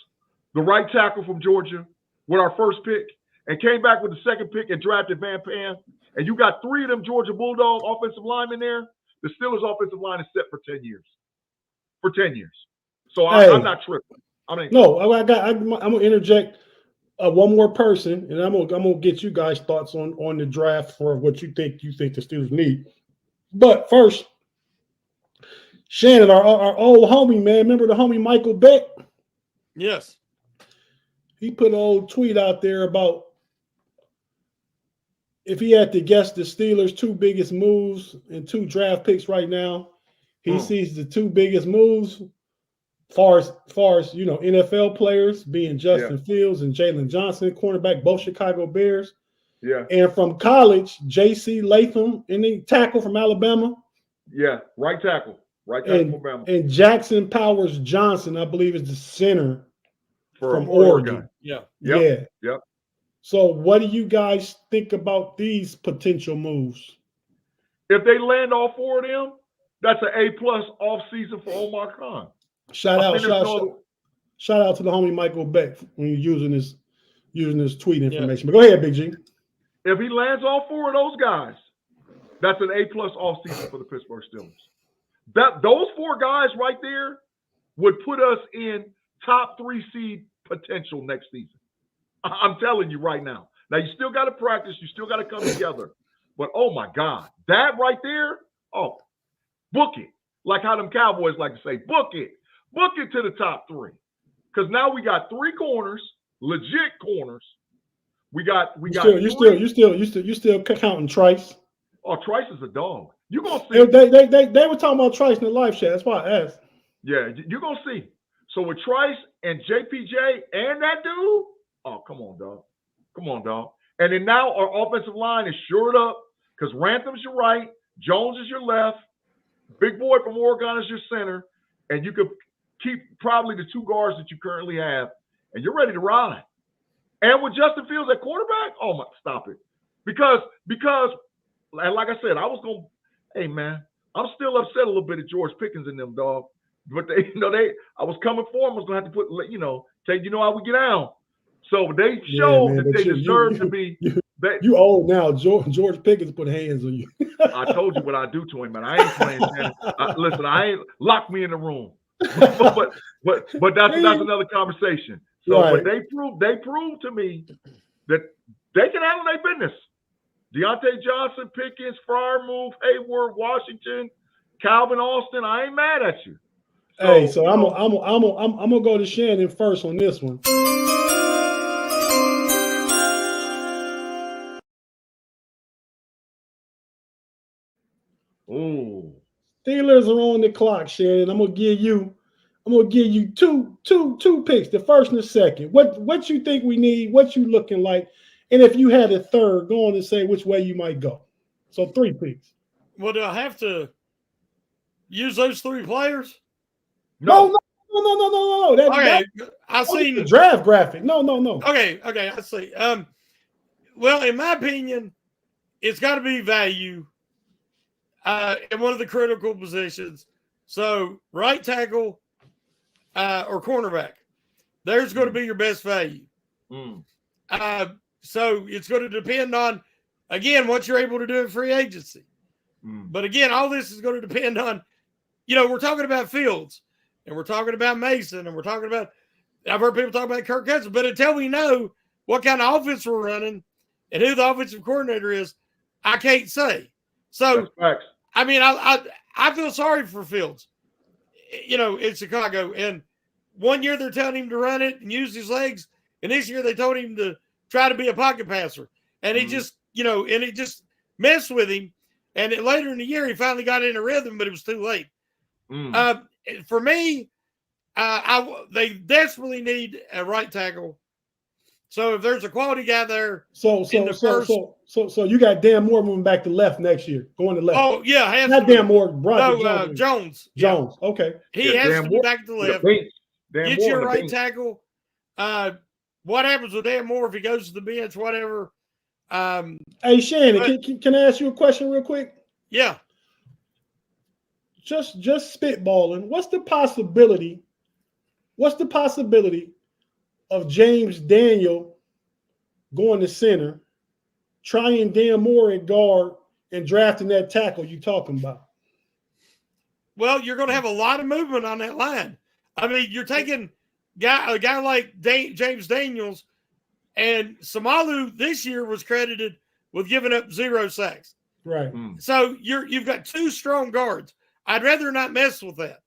the right tackle from Georgia, with our first pick, and came back with the second pick and drafted Van Pan, and you got three of them Georgia Bulldog offensive linemen there, the Steelers' offensive line is set for 10 years. For 10 years. So I'm not tripping. I mean, no, I'm gonna interject one more person, and I'm gonna get you guys' thoughts on the draft for what you think the Steelers need. But first, Shannon, our old homie, man, remember the homie Michael Beck? Yes. He put an old tweet out there about if he had to guess the Steelers' two biggest moves and two draft picks right now, he sees the two biggest moves far as NFL players being Justin Fields and Jalen Johnson, cornerback, both Chicago Bears. Yeah. And from college, J.C. Latham, any tackle from Alabama. Yeah, right tackle from Alabama. And Jackson Powers Johnson, I believe, is the center from Oregon. Yeah. Yep. So what do you guys think about these potential moves? If they land all four of them, that's an A+ offseason for Omar Khan. Shout out to the homie Michael Beck when you're using this tweet information. But go ahead, Big G. If he lands all four of those guys, That's an A+ offseason for the Pittsburgh Steelers. Those 4 guys right there would put us in top 3 seed potential next season. I'm telling you right now. Now, you still got to practice. You still got to come together. But, oh, my God, that right there, oh, book it. Like how them Cowboys like to say, book it. Book it to the top 3. Because now we got 3 corners, legit corners. You still counting Trice? Oh, Trice is a dog. You're going to They see. were talking about Trice in the live chat. That's why I asked. Yeah, you're going to see. So with Trice and JPJ and that dude, oh, come on, dog. Come on, dog. And then now our offensive line is shored up because Rantham's your right, Jones is your left, Big Boy from Oregon is your center, and you could keep probably the 2 guards that you currently have, and you're ready to ride. And with Justin Fields at quarterback, oh my, stop it. Because, and like I said, I was going to, hey man, I'm still upset a little bit at George Pickens and them, dog. But I was coming for him. I was going to have to put, Tate, how we get down. So they showed that they deserve to be. You old now. George Pickens put hands on you. I told you what I do to him, man. I ain't playing Shannon. Listen, I ain't lock me in the room. but that's another conversation. So, right. But they proved to me that they can handle their business. Deontay Johnson, Pickens, Freiermuth, Hayward, Washington, Calvin Austin. I ain't mad at you. So I'm gonna go to Shannon first on this one. Ooh. Steelers are on the clock, Shannon. I'm gonna give you two picks, the first and the second. What you think we need? What you looking like? And if you had a third, go on and say which way you might go. So 3 picks. Well, do I have to use those 3 players? No. Okay, I see the draft graphic. No. Okay, I see. Well, in my opinion, it's got to be value in one of the critical positions. So, right tackle or cornerback, there's going to be your best value. So it's going to depend on, again, what you're able to do in free agency. But again, all this is going to depend on, we're talking about Fields. And we're talking about Mason, and we're talking about, I've heard people talk about Kirk Cousins, but until we know what kind of offense we're running and who the offensive coordinator is, I can't say. So, I mean, I feel sorry for Fields, in Chicago. And one year they're telling him to run it and use his legs, and this year they told him to try to be a pocket passer. And he just, and it just messed with him. And later in the year, he finally got in a rhythm, but it was too late. For me, they desperately need a right tackle. So if there's a quality guy there, so you got Dan Moore moving back to left next year, going to left. Oh yeah, not Dan Moore, Jones. Jones. Okay, he has to be back to left. Get your right tackle. What happens with Dan Moore if he goes to the bench? Whatever. Hey Shannon, can I ask you a question real quick? Yeah. Just spitballing. What's the possibility of James Daniel going to center, trying Dan Moore at guard, and drafting that tackle you talking about? Well, you're going to have a lot of movement on that line. I mean, you're taking a guy like James Daniels, and Samalu this year was credited with giving up 0 sacks. Right. So you've got 2 strong guards. I'd rather not mess with that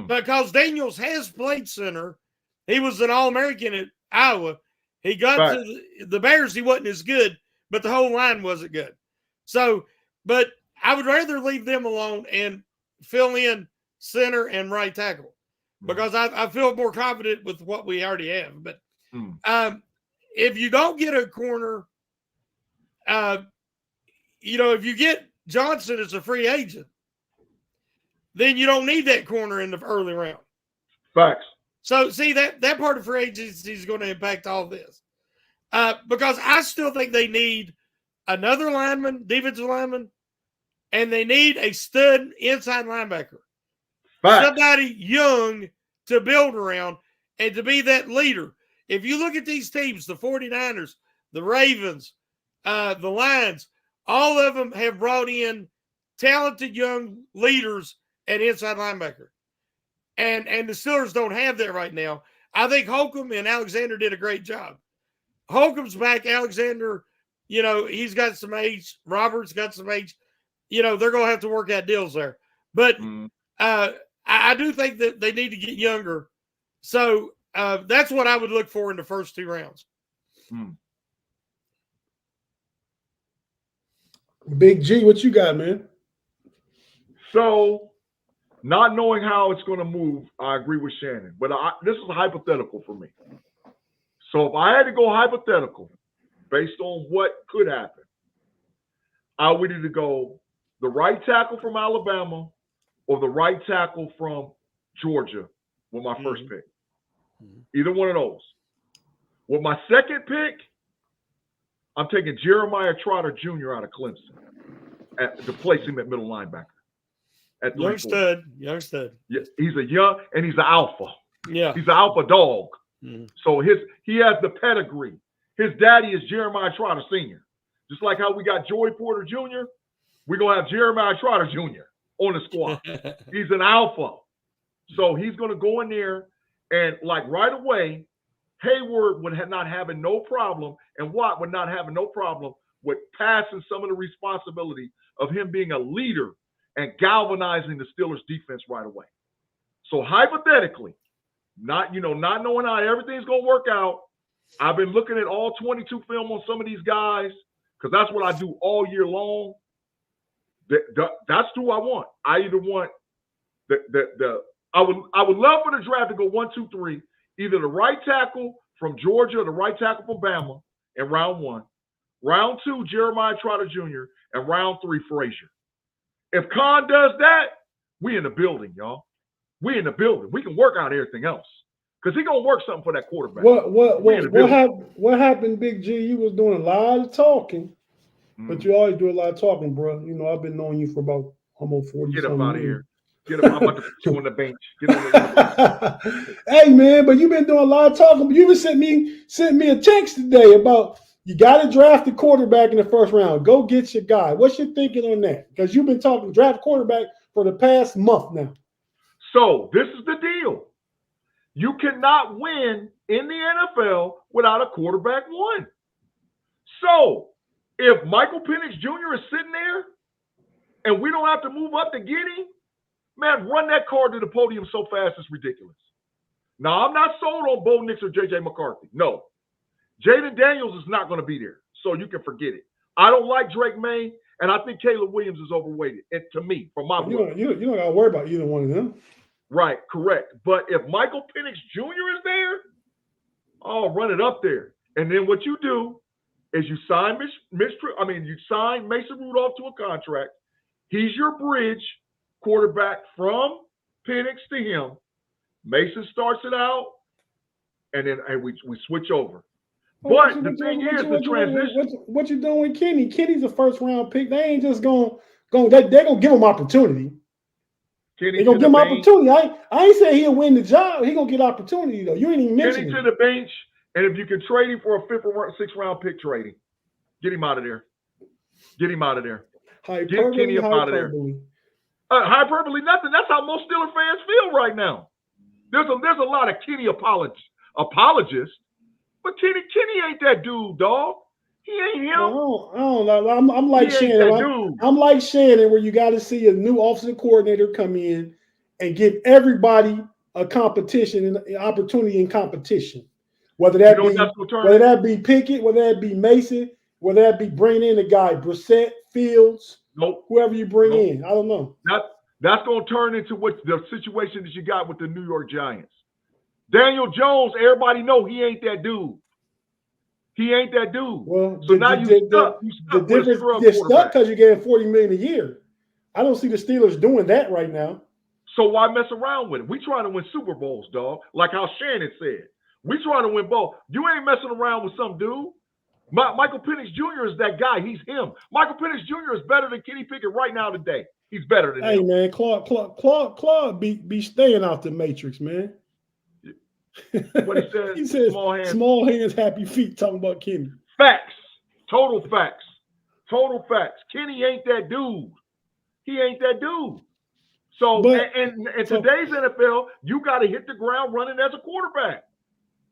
because Daniels has played center. He was an All-American at Iowa. He got to the Bears. He wasn't as good, but the whole line wasn't good. So, but I would rather leave them alone and fill in center and right tackle because I feel more confident with what we already have. But if you don't get a corner, if you get Johnson as a free agent, then you don't need that corner in the early round. Facts. So, see, that part of free agency is going to impact all this. Because I still think they need another lineman, defensive lineman, and they need a stud inside linebacker. Facts. Somebody young to build around and to be that leader. If you look at these teams, the 49ers, the Ravens, the Lions, all of them have brought in talented young leaders at inside linebacker. And the Steelers don't have that right now. I think Holcomb and Alexander did a great job. Holcomb's back. Alexander, he's got some age. Robert's got some age. They're going to have to work out deals there. But I do think that they need to get younger. So that's what I would look for in the first 2 rounds. Big G, what you got, man? So, not knowing how it's going to move, I agree with Shannon. But this is a hypothetical for me. So, if I had to go hypothetical based on what could happen, I would either go the right tackle from Alabama or the right tackle from Georgia with my first pick. Either one of those. With my second pick, I'm taking Jeremiah Trotter Jr. out of Clemson to place him at middle linebacker. At Young stud. Yeah, he's a young and he's an alpha. Yeah, he's an alpha dog. So he has the pedigree. His daddy is Jeremiah Trotter Sr. Just like how we got Joey Porter Jr., we're gonna have Jeremiah Trotter Jr. on the squad. He's an alpha. So he's gonna go in there and like right away, Hayward would not having no problem, and Watt would not having no problem with passing some of the responsibility of him being a leader and galvanizing the Steelers defense right away. So hypothetically, not knowing how everything's gonna work out, I've been looking at all 22 film on some of these guys because that's what I do all year long. That's who I want. I either want I would love for the draft to go 1, 2, 3. Either the right tackle from Georgia or the right tackle from Bama in round 1. Round 2, Jeremiah Trotter Jr. And round 3, Frazier. If Khan does that, we in the building, y'all. We in the building. We can work out everything else. Because he's going to work something for that quarterback. What happened, Big G? You was doing a lot of talking, but you always do a lot of talking, bro. I've been knowing you for about almost 40 Get up something out of years. here. Get up. I'm about to put you on the bench. Get on the Hey, man, but you've been doing a lot of talking. But you even sent me a text today about you got to draft a quarterback in the first round. Go get your guy. What's your thinking on that? Because you've been talking draft quarterback for the past month now. So this is the deal. You cannot win in the NFL without a quarterback 1. So if Michael Penix Jr. is sitting there and we don't have to move up to get him, man, run that card to the podium so fast it's ridiculous. Now, I'm not sold on Bo Nix or J.J. McCarthy. No. Jaden Daniels is not going to be there, so you can forget it. I don't like Drake May, and I think Caleb Williams is overweighted, to me, from my book. You don't got to worry about either one of them. Right, correct. But if Michael Penix Jr. is there, run it up there. And then what you do is you sign you sign Mason Rudolph to a contract. He's your bridge quarterback from Penix to him. Mason starts it out, and then we switch over. But the thing is, the transition. What you doing with Kenny? Kenny's a first-round pick. They ain't just going. They're gonna give him opportunity. They're gonna give him opportunity. I ain't saying he'll win the job. He gonna get opportunity though. You ain't even mentioning Kenny to the bench, and if you can trade him for a 5th or 6th round pick, trade him. Get him out of there. Get him out of there. Get Kenny up out of there. Hyperbole, nothing. That's how most Steelers fans feel right now. There's a lot of Kenny apologists, but Kenny ain't that dude, dog. He ain't him. I don't know. I'm like Shannon. I'm like Shannon, where you got to see a new offensive coordinator come in and give everybody a competition and an opportunity in competition. Whether that be Pickett, whether that be Mason, whether that be bringing in a guy Brissett, Fields. Nope. Whoever you bring in, I don't know. That's going to turn into what the situation that you got with the New York Giants. Daniel Jones, everybody know he ain't that dude. He ain't that dude. Well, so now you stuck. The difference, you're stuck because you're getting $40 million a year. I don't see the Steelers doing that right now. So why mess around with it? We trying to win Super Bowls, dog. Like how Shannon said, we trying to win both. You ain't messing around with some dude. Michael Penix Jr. is that guy. He's him. Michael Penix Jr. is better than Kenny Pickett right now today. He's better than him. Hey, man, Claude be staying out the matrix, man. What he said, small hands, happy feet, talking about Kenny. Facts. Total facts. Total facts. Kenny ain't that dude. He ain't that dude. So, in today's NFL, you got to hit the ground running as a quarterback.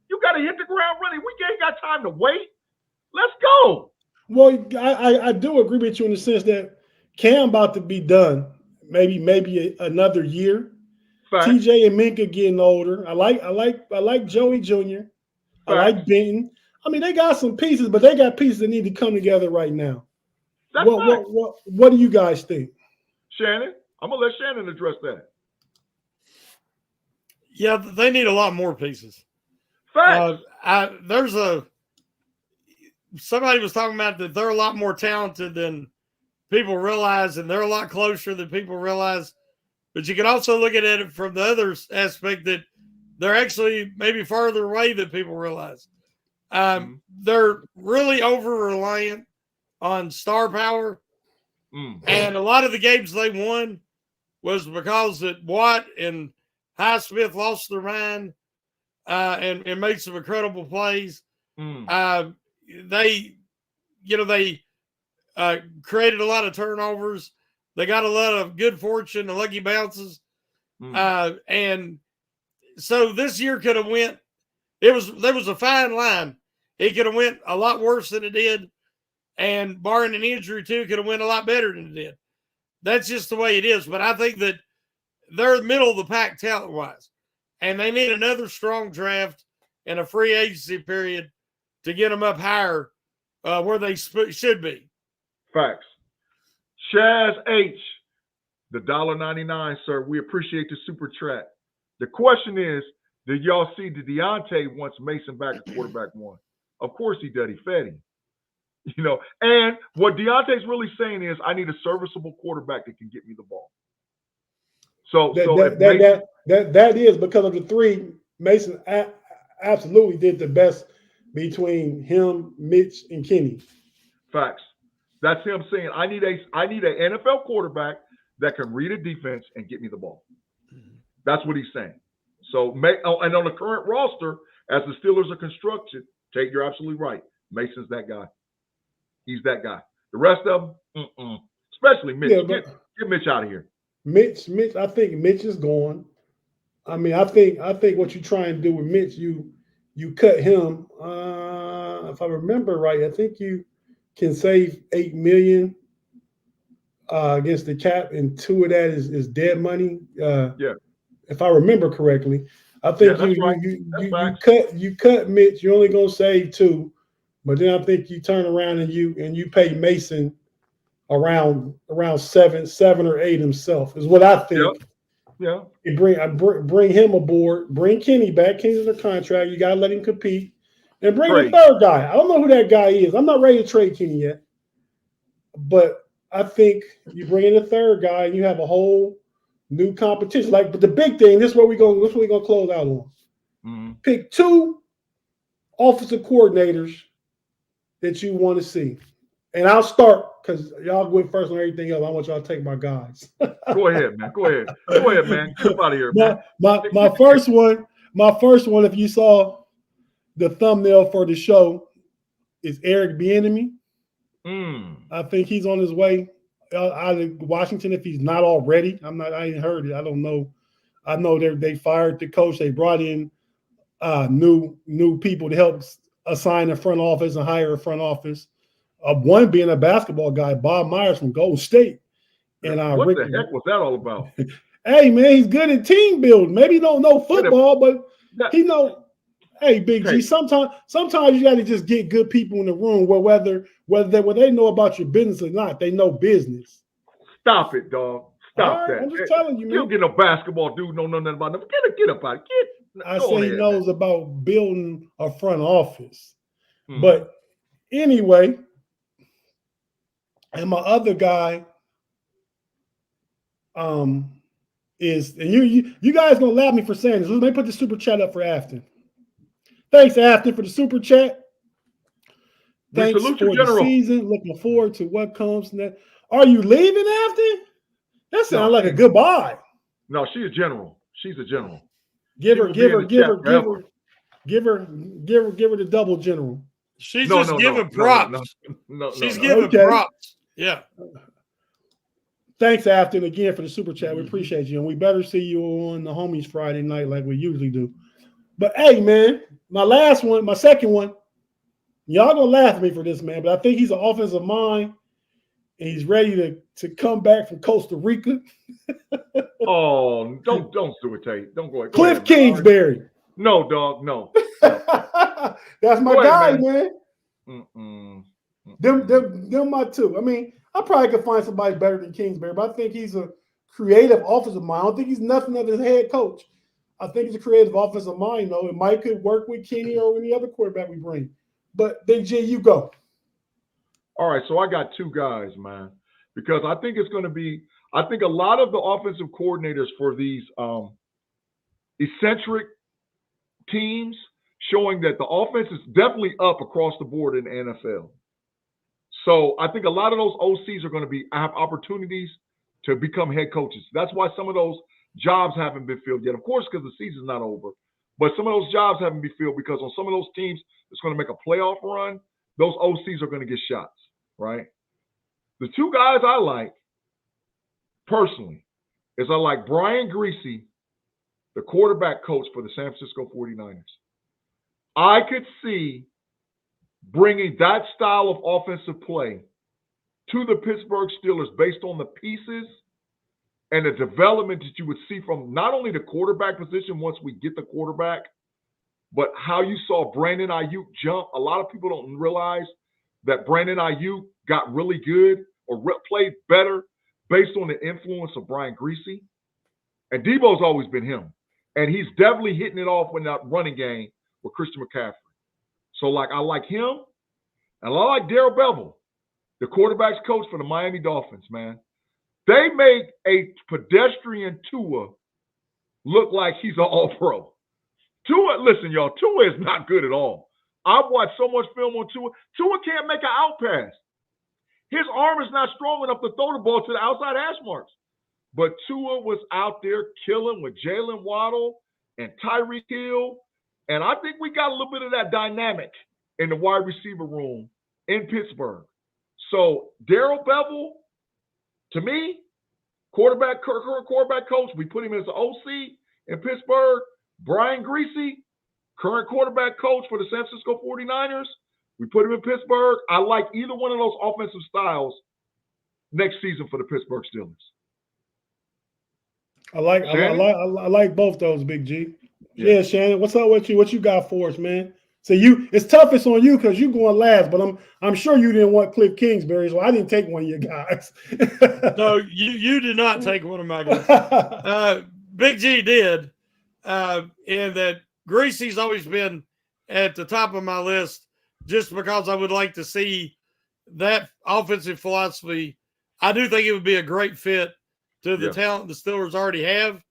You got to hit the ground running. We ain't got time to wait. Let's go. Well, I do agree with you in the sense that Cam about to be done. Maybe another year. Facts. TJ and Minkah getting older. I like Joey Jr. Facts. I like Benton. I mean, they got some pieces, but they got pieces that need to come together right now. What do you guys think? Shannon? I'm going to let Shannon address that. Yeah, they need a lot more pieces. Facts. Somebody was talking about that they're a lot more talented than people realize, and they're a lot closer than people realize. But you can also look at it from the other aspect that they're actually maybe farther away than people realize. They're really over-reliant on star power. And a lot of the games they won was because that Watt and Highsmith lost their mind and made some incredible plays. They created a lot of turnovers. They got a lot of good fortune and lucky bounces. And so this year could have went, there was a fine line. It could have went a lot worse than it did. And barring an injury too, could have went a lot better than it did. That's just the way it is. But I think that they're middle of the pack talent-wise. And they need another strong draft and a free agency period to get them up higher where they should be. Facts. Shaz H, the $1.99, sir. We appreciate the super chat. The question is, did y'all see the Deontay wants Mason back as quarterback one? Of course he did. He fed him. You know, and what Deontay's really saying is, I need a serviceable quarterback that can get me the ball. So that is because of the three. Mason absolutely did the best between him, Mitch, and Kenny. Facts. That's him saying, I need an NFL quarterback that can read a defense and get me the ball. That's what he's saying. So, and on the current roster, as the Steelers are constructed, Tate, you're absolutely right. Mason's that guy. He's that guy. The rest of them, especially Mitch. Yeah, get Mitch out of here. Mitch. I think Mitch is gone. I mean, I think what you try and do with Mitch, you cut him. If I remember right, I think you can save $8 million against the cap, and 2 of that is dead money. If I remember correctly, I think you cut Mitch. You're only gonna save 2, but then I think you turn around and you pay Mason around 7 or 8 himself is what I think. Yeah. You bring him aboard. Bring Kenny back. Kenny's under contract. You gotta let him compete. And bring the third guy. I don't know who that guy is. I'm not ready to trade Kenny yet. But I think you bring in a third guy and you have a whole new competition. But the big thing, this is what we're gonna close out on. Pick 2 offensive coordinators that you want to see. And I'll start because y'all went first on everything else. I want y'all to take my guys. Go ahead, man. Go ahead, man. Get out of here, man. My first one, if you saw the thumbnail for the show, is Eric Bieniemy. I think he's on his way out of Washington if he's not already. I ain't heard it. I don't know. I know they fired the coach. They brought in new people to help assign a front office and hire a front office. One being a basketball guy, Bob Myers from Golden State. And what the heck was that all about? Hey man, he's good at team building. Maybe he don't know football, but he know. Hey, Big G. Sometimes you got to just get good people in the room whether they know about your business or not, they know business. Stop it, dog. Stop that. I'm just telling you, man. You don't get no basketball dude know nothing about them. Get up out. I say he knows about building a front office. But anyway, and my other guy is, and you guys gonna laugh at me for saying this. Let me put the super chat up for Afton. Thanks, Afton, for the super chat. Thanks for the season. Looking forward to what comes next. Are you leaving, Afton? That sounds like a goodbye. No, she's a general. She's a general. Give her the double general. She's No, just no, giving no, props. no, She's no. giving Okay. props. Yeah. Thanks, Afton, again for the super chat. We appreciate you, and we better see you on the homies Friday night like we usually do. But hey, man, my second one. Y'all gonna laugh at me for this, man, but I think he's an offensive mind, and he's ready to come back from Costa Rica. Oh, don't do it, Tate. Don't go ahead. Cliff Kingsbury. No, dog. No. That's my Go ahead, guy, man. Them my two. I mean, I probably could find somebody better than Kingsbury, but I think he's a creative offensive mind. I don't think he's nothing of his head coach. I think he's a creative offensive mind, though. It might could work with Kenny or any other quarterback we bring. But Big G, you go. All right, so I got two guys, man, because I think it's going to be. I think a lot of the offensive coordinators for these eccentric teams showing that the offense is definitely up across the board in the NFL. So I think a lot of those OCs are going to have opportunities to become head coaches. That's why some of those jobs haven't been filled yet. Of course, because the season's not over. But some of those jobs haven't been filled because on some of those teams that's going to make a playoff run, those OCs are going to get shots, right? The two guys I like, personally, is I like Brian Griese, the quarterback coach for the San Francisco 49ers. I could see bringing that style of offensive play to the Pittsburgh Steelers based on the pieces and the development that you would see from not only the quarterback position once we get the quarterback, but how you saw Brandon Ayuk jump. A lot of people don't realize that Brandon Ayuk got really good or played better based on the influence of Brian Griese. And Debo's always been him. And he's definitely hitting it off in that running game with Christian McCaffrey. So, I like him, and I like Darrell Bevell, the quarterback's coach for the Miami Dolphins, man. They make a pedestrian Tua look like he's an all-pro. Tua, listen, y'all, Tua is not good at all. I've watched so much film on Tua. Tua can't make an out pass. His arm is not strong enough to throw the ball to the outside hash marks. But Tua was out there killing with Jalen Waddle and Tyreek Hill. And I think we got a little bit of that dynamic in the wide receiver room in Pittsburgh. So Darrell Bevell, to me, current quarterback coach, we put him as the OC in Pittsburgh. Brian Griese, current quarterback coach for the San Francisco 49ers. We put him in Pittsburgh. I like either one of those offensive styles next season for the Pittsburgh Steelers. I like both those, Big G. Yeah, Shannon, what's up with you? What you got for us, man? So it's toughest on you because you're going last, but I'm sure you didn't want Cliff Kingsbury, so I didn't take one of your guys. No, you did not take one of my guys. Big G did, and that Griese's always been at the top of my list just because I would like to see that offensive philosophy. I do think it would be a great fit to the talent the Steelers already have,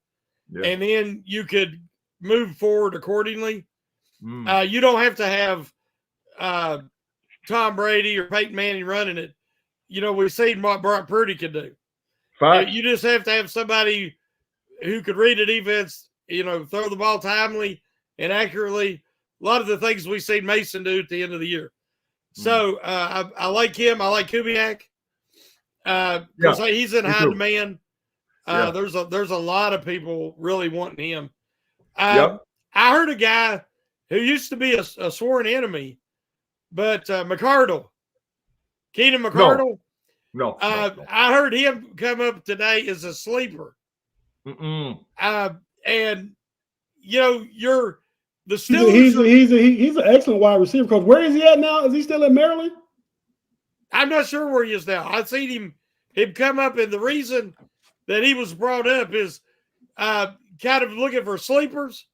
and then you could move forward accordingly. You don't have to have Tom Brady or Peyton Manning running it. We've seen what Brock Purdy could do. You just have to have somebody who could read a defense, throw the ball timely and accurately. A lot of the things we've seen Mason do at the end of the year. So I like him. I like Kubiak because he's in high demand. There's a lot of people really wanting him. I heard a guy who used to be a sworn enemy, but McCardle, Keenan McCardle. No. I heard him come up today as a sleeper. And you're the Steelers. He's an excellent wide receiver coach. Where is he at now? Is he still in Maryland? I'm not sure where he is now. I've seen him come up, and the reason that he was brought up is kind of looking for sleepers.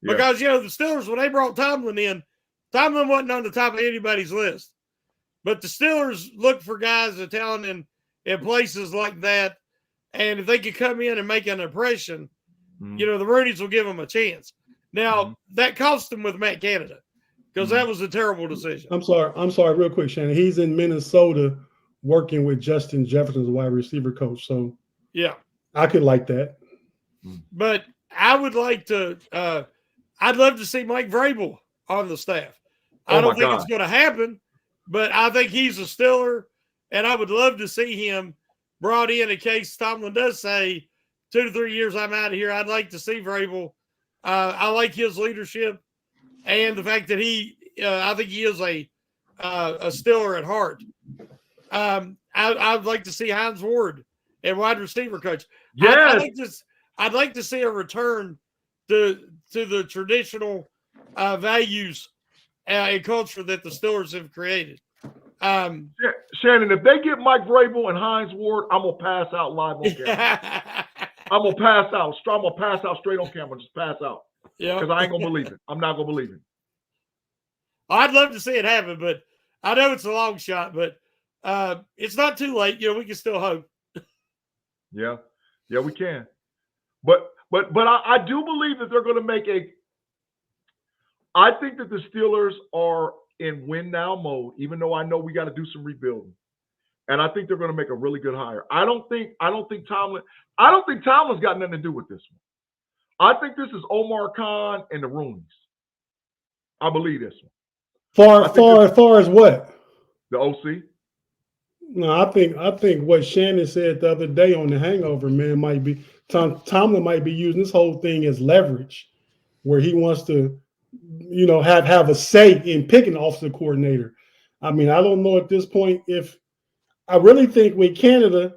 Because, the Steelers, when they brought Tomlin in, Tomlin wasn't on the top of anybody's list. But the Steelers look for guys that talent in places like that. And if they could come in and make an impression, the Roonies will give them a chance. Now, that cost them with Matt Canada because that was a terrible decision. I'm sorry, real quick, Shannon. He's in Minnesota working with Justin Jefferson's wide receiver coach. So, I could like that. But I would like to I'd love to see Mike Vrabel on the staff I don't think it's going to happen, but I think he's a Steeler, and I would love to see him brought in case Tomlin does say 2 to 3 years I'm out of here. I'd like to see Vrabel. I like his leadership and the fact that I think he is a Steeler at heart. I'd like to see Hines Ward and wide receiver coach. Yes. I'd like to see a return to the traditional values and culture that the Steelers have created. Shannon, if they get Mike Vrabel and Hines Ward, I'm gonna pass out live on camera. I'm gonna pass out. I'm gonna pass out straight on camera. Just pass out. Yeah. Because I ain't gonna believe it. I'm not gonna believe it. I'd love to see it happen, but I know it's a long shot. But it's not too late. We can still hope. Yeah, we can. But I do believe that they're going to make I think that the Steelers are in win now mode, even though I know we got to do some rebuilding. And I think they're going to make a really good hire. I don't think Tomlin's got nothing to do with this one. I think this is Omar Khan and the Rooneys. I believe this one. Far as what? The OC. No, I think what Shannon said the other day on The Hangover, man, might be Tomlin might be using this whole thing as leverage, where he wants to, have a say in picking offensive coordinator. I mean, I don't know at this point if I really think with Canada,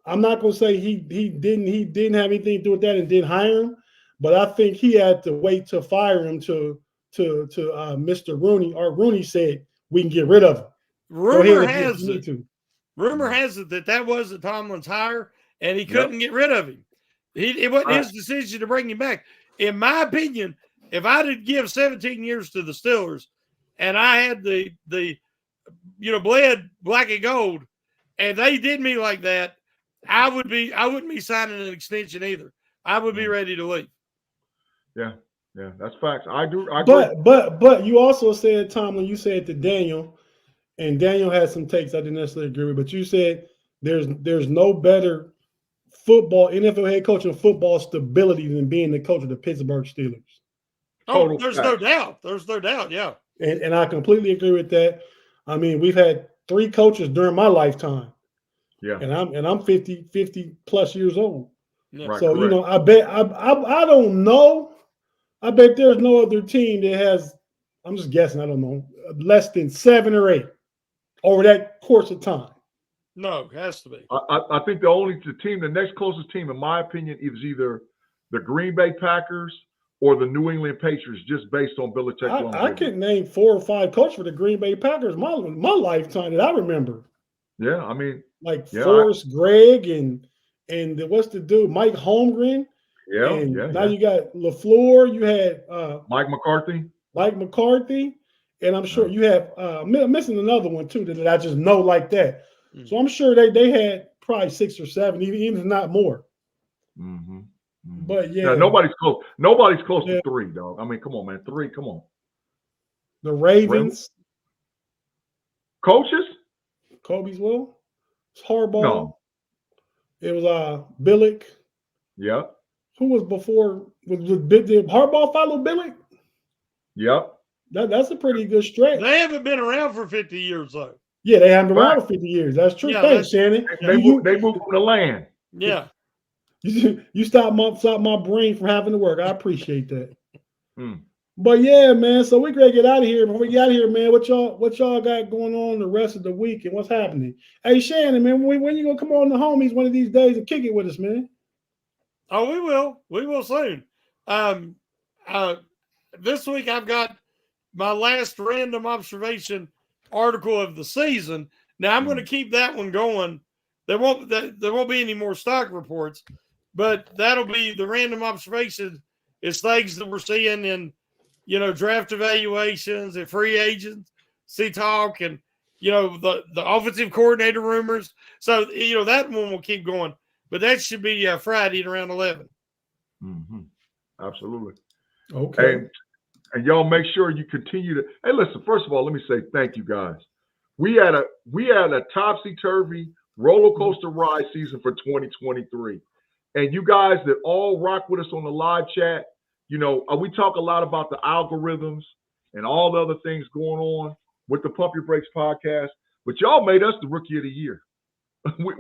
I'm not going to say he didn't have anything to do with that and didn't hire him, but I think he had to wait to fire him to Mr. Rooney, or Rooney said we can get rid of him. Rumor has it that wasn't Tomlin's hire, and he couldn't get rid of him. It wasn't his decision to bring him back. In my opinion, if I did give 17 years to the Steelers, and I had the bled black and gold, and they did me like that, I wouldn't be signing an extension either. I would be ready to leave. Yeah, that's facts. I agree. But you also said, Tomlin, you said to Daniel, and Daniel had some takes I didn't necessarily agree with, but you said there's no better NFL head coach and football stability than being the coach of the Pittsburgh Steelers. Oh, there's no doubt. There's no doubt, yeah. And I completely agree with that. I mean, we've had 3 coaches during my lifetime. Yeah. And I'm 50 plus years old. Yeah. Right, so, correct. I bet I don't know. I bet there's no other team that has, I'm just guessing, I don't know, less than 7 or 8 over that course of time. No, it has to be. I think the next closest team, in my opinion, is either the Green Bay Packers or the New England Patriots, just based on Belichick. I can name 4 or 5 coaches for the Green Bay Packers my lifetime that I remember. Yeah, I mean, Forrest Gregg and what's the dude, Mike Holmgren. Yeah, Now you got LaFleur. You had Mike McCarthy. And I'm sure you have missing another one too that I just know like that. So I'm sure they had probably 6 or 7, even if not more. Mm-hmm. But yeah, nobody's close. Nobody's close to 3, dog. I mean, come on, man, 3. Come on. The Ravens. Coaches? Kobe's Will. It's Harbaugh. No. It was Billick. Yep. Who was before? Did Harbaugh follow Billick? Yep. That's a pretty good stretch. They haven't been around for 50 years, though. Yeah, they haven't been around for 50 years. That's true. Yeah, Thanks, Shannon. They moved on the land. Yeah. You stopped my brain from having to work. I appreciate that. But yeah, man. So we gotta get out of here. Before we get out of here, man, what y'all got going on the rest of the week and what's happening? Hey, Shannon, man, when you gonna come on the homies one of these days and kick it with us, man? Oh, we will. We will soon. This week I've got my last random observation article of the season. Now I'm going to keep that one going. There won't be any more stock reports, but that'll be the random observation. It's things that we're seeing in, draft evaluations and free agency talk, and the offensive coordinator rumors. So that one will keep going, but that should be Friday at around 11. Mm-hmm. Absolutely. Okay. And y'all make sure you continue to. Hey, listen. First of all, let me say thank you, guys. We had a topsy-turvy roller coaster ride season for 2023, and you guys that all rock with us on the live chat. We talk a lot about the algorithms and all the other things going on with the Pump Your Brakes podcast. But y'all made us the Rookie of the Year.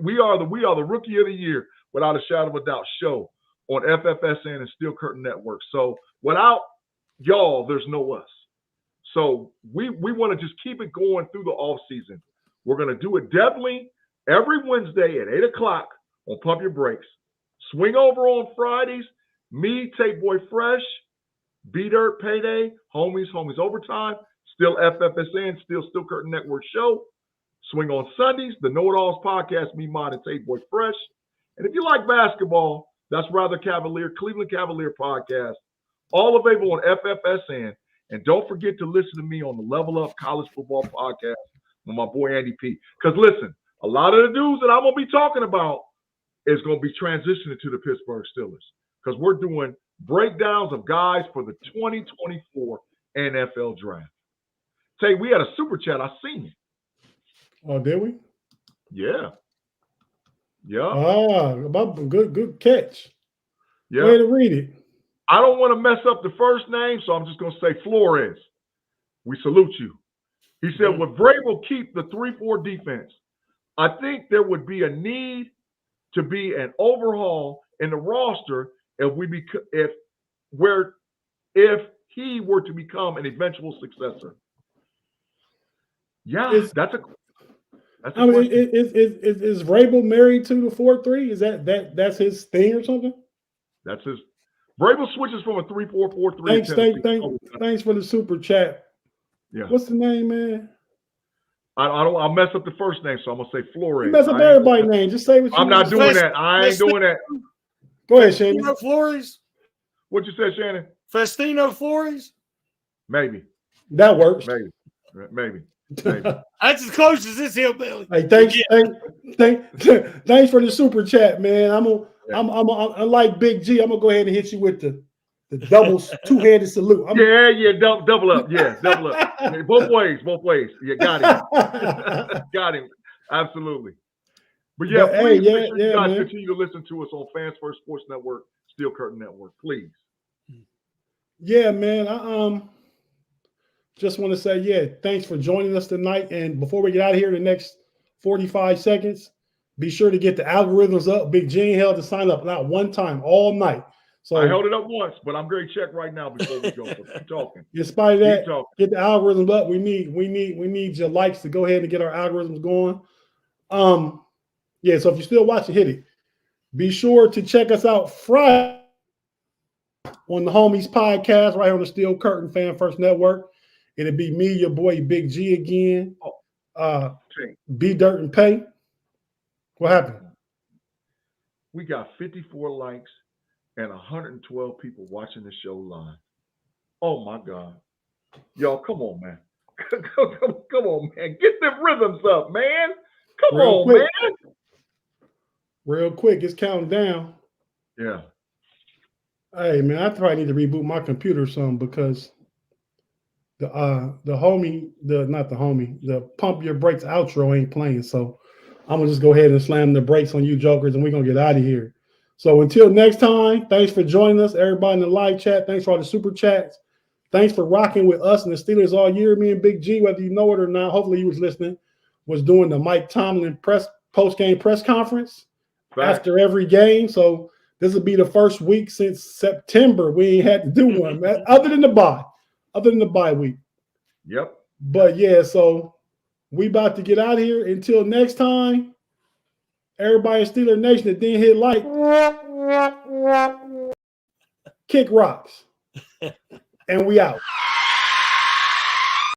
we are the Rookie of the Year, without a shadow of a doubt, show on FFSN and Steel Curtain Network. So without y'all, there's no us. So we want to just keep it going through the off season. We're going to do it definitely every Wednesday at 8 o'clock on Pump Your Brakes. Swing over on Fridays. Me, Tate Boy Fresh, B-Dirt Payday, Homies Overtime, still FFSN, still Steel Curtain Network show. Swing on Sundays, the Know It Alls podcast, me, Mod, and Tate Boy Fresh. And if you like basketball, that's Rather Cavalier, Cleveland Cavalier podcast, all available on FFSN. And don't forget to listen to me on the Level Up College Football podcast with my boy Andy P. Because listen, a lot of the dudes that I'm going to be talking about is going to be transitioning to the Pittsburgh Steelers. Because we're doing breakdowns of guys for the 2024 NFL Draft. Say, we had a super chat. I seen it. Oh, did we? Yeah. Yeah. Good catch. Yeah. Go ahead and read it. I don't want to mess up the first name, so I'm just going to say Flores. We salute you. He said, would Vrabel keep the 3-4 defense? I think there would be a need to be an overhaul in the roster if he were to become an eventual successor. Yeah, that's a question. Is Vrabel married to the 4-3? Is that's his thing or something? That's his. Vrabel switches from a 3-4-4-3. Thanks for the super chat. Yeah. What's the name, man? I'll mess up the first name, so I'm gonna say Flores. You mess up everybody's name. Just say what you I'm not doing that. I ain't doing that. Go ahead, Shannon. Festino Flores? What you said, Shannon? Festino Flores? Maybe. That works. Maybe. That's as close as this hillbilly. Hey, thanks for the super chat, man. I'm like Big G. I'm gonna go ahead and hit you with the double two-handed salute. Double up. Yeah, double up. Yeah, both ways. Yeah, got him. Got him. Absolutely. But yeah, please make sure you guys continue to listen to us on Fans First Sports Network, Steel Curtain Network, please. Yeah, man. I just want to say, thanks for joining us tonight. And before we get out of here in the next 45 seconds, be sure to get the algorithms up. Big G ain't held to sign up not one time all night. So I held it up once, but I'm going to check right now before we go. So keep talking. In spite of that, get the algorithms up. We need your likes to go ahead and get our algorithms going. So if you're still watching, hit it. Be sure to check us out Friday on the Homies podcast right on the Steel Curtain Fan First Network. It'll be me, your boy Big G again. B Dirt and Pay. What happened? We got 54 likes and 112 people watching the show live. Oh my God. Y'all, come on, man. Come on, man. Get them rhythms up, man. Come on, man. Real quick, it's counting down. Yeah. Hey, man, I probably need to reboot my computer or something because the Pump Your Brakes outro ain't playing. So I'm gonna just go ahead and slam the brakes on you jokers and we're gonna get out of here. So until next time, thanks for joining us, everybody in the live chat. Thanks for all the super chats. Thanks for rocking with us and the Steelers all year. Me and Big G, whether you know it or not, hopefully you was listening, was doing the Mike Tomlin post-game press conference after every game. So this will be the first week since September we ain't had to do one, man, other than the bye week. Yep. But so we about to get out of here. Until next time, everybody in Steeler Nation that didn't hit like, kick rocks. And we out.